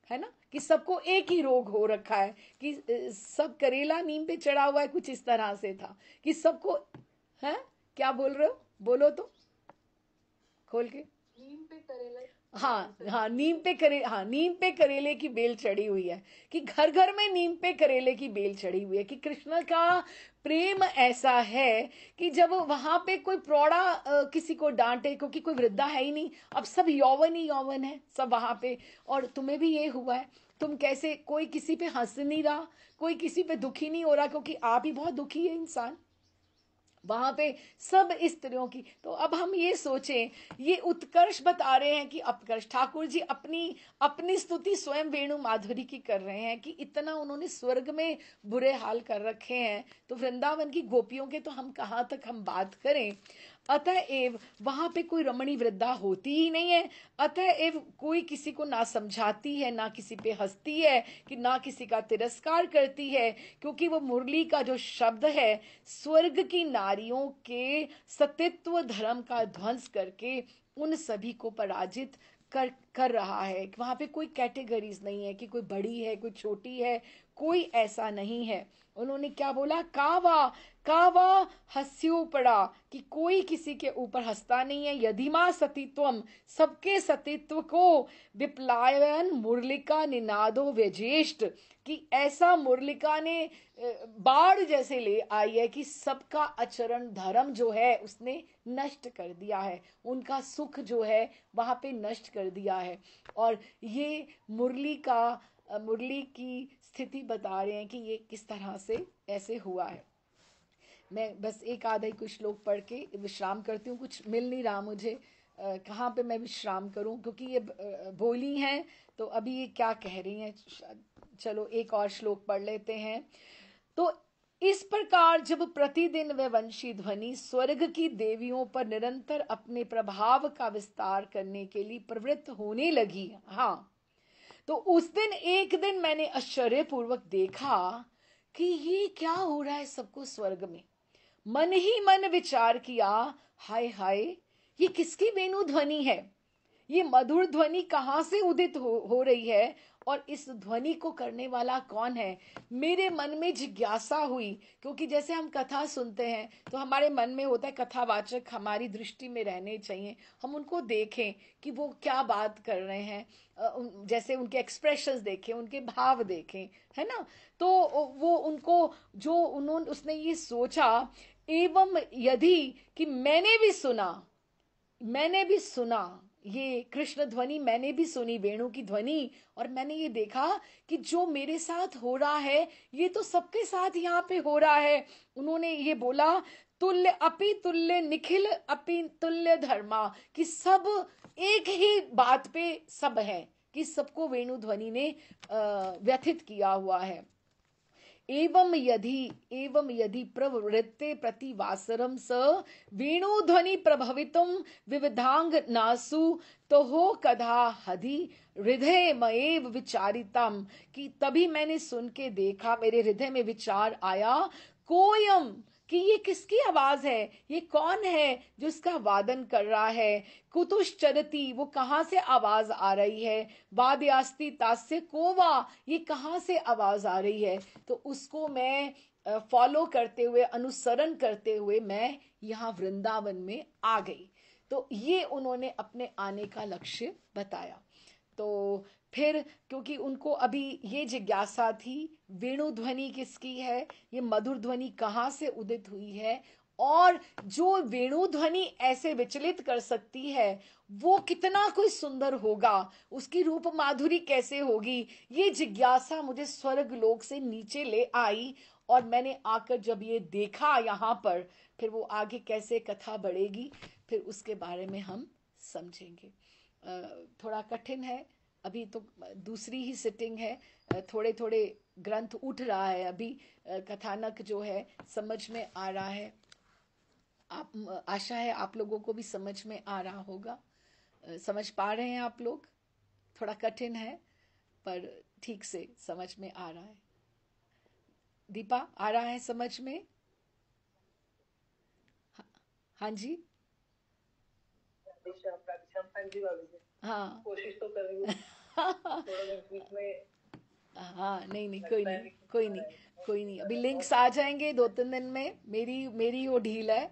है ना, कि सबको एक ही रोग हो रखा है, कि सब करेला नीम पे चढ़ा हुआ है, कुछ इस तरह से था कि सबको। है, क्या बोल रहे हो, बोलो तो खोल के। नीम पे करेला। हाँ हाँ, नीम पे करेले की बेल चढ़ी हुई है, कि घर घर में नीम पे करेले की बेल चढ़ी हुई है, कि कृष्ण का प्रेम ऐसा है कि जब वहां पे कोई प्रौढ़ा किसी को डांटे, क्योंकि कोई वृद्धा है ही नहीं, अब सब यौवन ही यौवन है सब वहां पे। और तुम्हें भी ये हुआ है, तुम कैसे, कोई किसी पे हंस नहीं रहा, कोई किसी पे दुखी नहीं हो रहा, क्योंकि आप ही बहुत दुखी है इंसान वहां पे, सब स्त्रियों की। तो अब हम ये सोचें, ये उत्कर्ष बता रहे हैं कि अपकर्ष। ठाकुर जी अपनी अपनी स्तुति स्वयं वेणु माधुरी की कर रहे हैं कि इतना उन्होंने स्वर्ग में बुरे हाल कर रखे हैं, तो वृंदावन की गोपियों के तो हम कहाँ तक हम बात करें। अतएव वहां पे कोई रमणी वृद्धा होती ही नहीं है, अतएव कोई किसी को ना समझाती है, ना किसी पे हंसती है, कि ना किसी का तिरस्कार करती है, क्योंकि वो मुरली का जो शब्द है स्वर्ग की नारियों के सतित्व धर्म का ध्वंस करके उन सभी को पराजित कर रहा है। वहां पे कोई कैटेगरीज नहीं है कि कोई बड़ी है कोई छोटी है, कोई ऐसा नहीं है। उन्होंने क्या बोला, कावा कावा हस्यु पड़ा, कि कोई किसी के ऊपर हंसता नहीं है। यदिमा सतीत्वम, सबके सतीत्व को विप्लायन मुरलिका निनादो व्यजेष्ट, कि ऐसा मुरलिका ने बाढ़ जैसे ले आई है कि सबका आचरण धर्म जो है उसने नष्ट कर दिया है, उनका सुख जो है वहां पे नष्ट कर दिया है। और ये मुरली की स्थिति बता रहे हैं कि ये किस तरह से ऐसे हुआ है। मैं बस एक आधा ही कुछ श्लोक पढ़ के विश्राम करती हूँ, कुछ मिल नहीं रहा मुझे कहाँ पे मैं विश्राम करूँ, क्योंकि ये बोली हैं तो अभी ये क्या कह रही हैं। चलो एक और श्लोक पढ़ लेते हैं। तो इस प्रकार जब प्रतिदिन वह वंशी ध्वनि स्वर्ग की देवियों पर निरंतर अपने प्रभाव का विस्तार करने के लिए प्रवृत्त होने लगी, हाँ, तो उस दिन एक दिन मैंने आश्चर्यपूर्वक देखा कि ये क्या हो रहा है सबको स्वर्ग में। मन ही मन विचार किया, हाय हाय, ये किसकी वेणु ध्वनि है, ये मधुर ध्वनि कहाँ से उदित हो रही है, और इस ध्वनि को करने वाला कौन है। मेरे मन में जिज्ञासा हुई, क्योंकि जैसे हम कथा सुनते हैं तो हमारे मन में होता है कथावाचक हमारी दृष्टि में रहने चाहिए, हम उनको देखें कि वो क्या बात कर रहे हैं, जैसे उनके एक्सप्रेशंस देखें, उनके भाव देखें, है ना। तो वो उनको जो उन्होंने उसने ये सोचा, एवं यदि, कि मैंने भी सुना ये कृष्ण ध्वनि, मैंने भी सुनी वेणु की ध्वनि, और मैंने ये देखा कि जो मेरे साथ हो रहा है ये तो सबके साथ यहाँ पे हो रहा है। उन्होंने ये बोला, तुल्य अपि तुल्य निखिल अपि तुल्य धर्मा, कि सब एक ही बात पे सब है, कि सबको वेणु ध्वनि ने व्यथित किया हुआ है। एवं यदि प्रवृत्ते प्रतिवासरम स वेणुध्वनि प्रभवितुम विविधांग नासु, तो हो कधा हदि हृदय मएव विचारितम, कि तभी मैंने सुन के देखा, मेरे हृदय में विचार आया, कोयम, कि ये किसकी आवाज है, ये कौन है जो इसका वादन कर रहा है। कुतुश्चरती, वो कहाँ से आवाज आ रही है। वाद्यास्ति तास्य कोवा, ये कहाँ से आवाज आ रही है। तो उसको मैं फॉलो करते हुए, अनुसरण करते हुए मैं यहाँ वृंदावन में आ गई। तो ये उन्होंने अपने आने का लक्ष्य बताया। तो फिर क्योंकि उनको अभी ये जिज्ञासा थी, वेणु ध्वनि किसकी है, ये मधुर ध्वनि कहाँ से उदित हुई है, और जो वेणु ध्वनि ऐसे विचलित कर सकती है वो कितना कोई सुंदर होगा, उसकी रूप माधुरी कैसे होगी। ये जिज्ञासा मुझे स्वर्ग लोक से नीचे ले आई, और मैंने आकर जब ये देखा यहाँ पर, फिर वो आगे कैसे कथा बढ़ेगी फिर उसके बारे में हम समझेंगे। थोड़ा कठिन है, अभी तो दूसरी ही सिटिंग है, थोड़े थोड़े ग्रंथ उठ रहा है अभी, कथानक जो है समझ में आ रहा है। आप, आशा है आप लोगों को भी समझ में आ रहा होगा, समझ पा रहे हैं आप लोग। थोड़ा कठिन है पर ठीक से समझ में आ रहा है। दीपा, आ रहा है समझ में? हाँ जी। राधेश्याम राधेश्याम, हाँ जी भाभी जी, हाँ। कोशिश तो कर रही हूँ थोड़ा बहुत बीच में हाँ, नहीं नहीं, कोई लगता है नहीं, कि कुछ कोई हो नहीं, रहा है कुछ हो कोई रहा है नहीं, इस अभी बारे में। लिंक्स आ जाएंगे 2-3 दिन में। मेरी मेरी वो ढील है,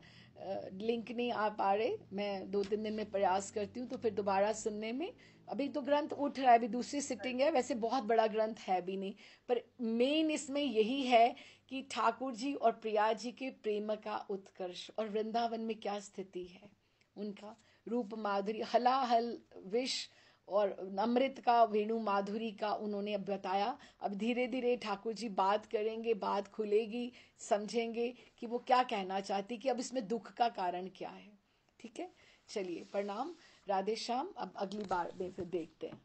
लिंक नहीं आ पा रहे, मैं 2-3 दिन में प्रयास करती हूँ तो फिर दोबारा सुनने में। अभी तो ग्रंथ उठ रहा है, अभी दूसरी सिटिंग है, वैसे बहुत बड़ा ग्रंथ है भी नहीं, पर मेन इसमें यही है कि ठाकुर जी और प्रिया जी के प्रेम का उत्कर्ष और वृंदावन में क्या स्थिति है उनका, रूप माधुरी, हलाहल विष और अमृत का, वेणु माधुरी का उन्होंने अब बताया। अब धीरे धीरे ठाकुर जी बात करेंगे, बात खुलेगी, समझेंगे कि वो क्या कहना चाहती, कि अब इसमें दुख का कारण क्या है। ठीक है, चलिए प्रणाम, राधे श्याम, अब अगली बार में फिर देखते हैं।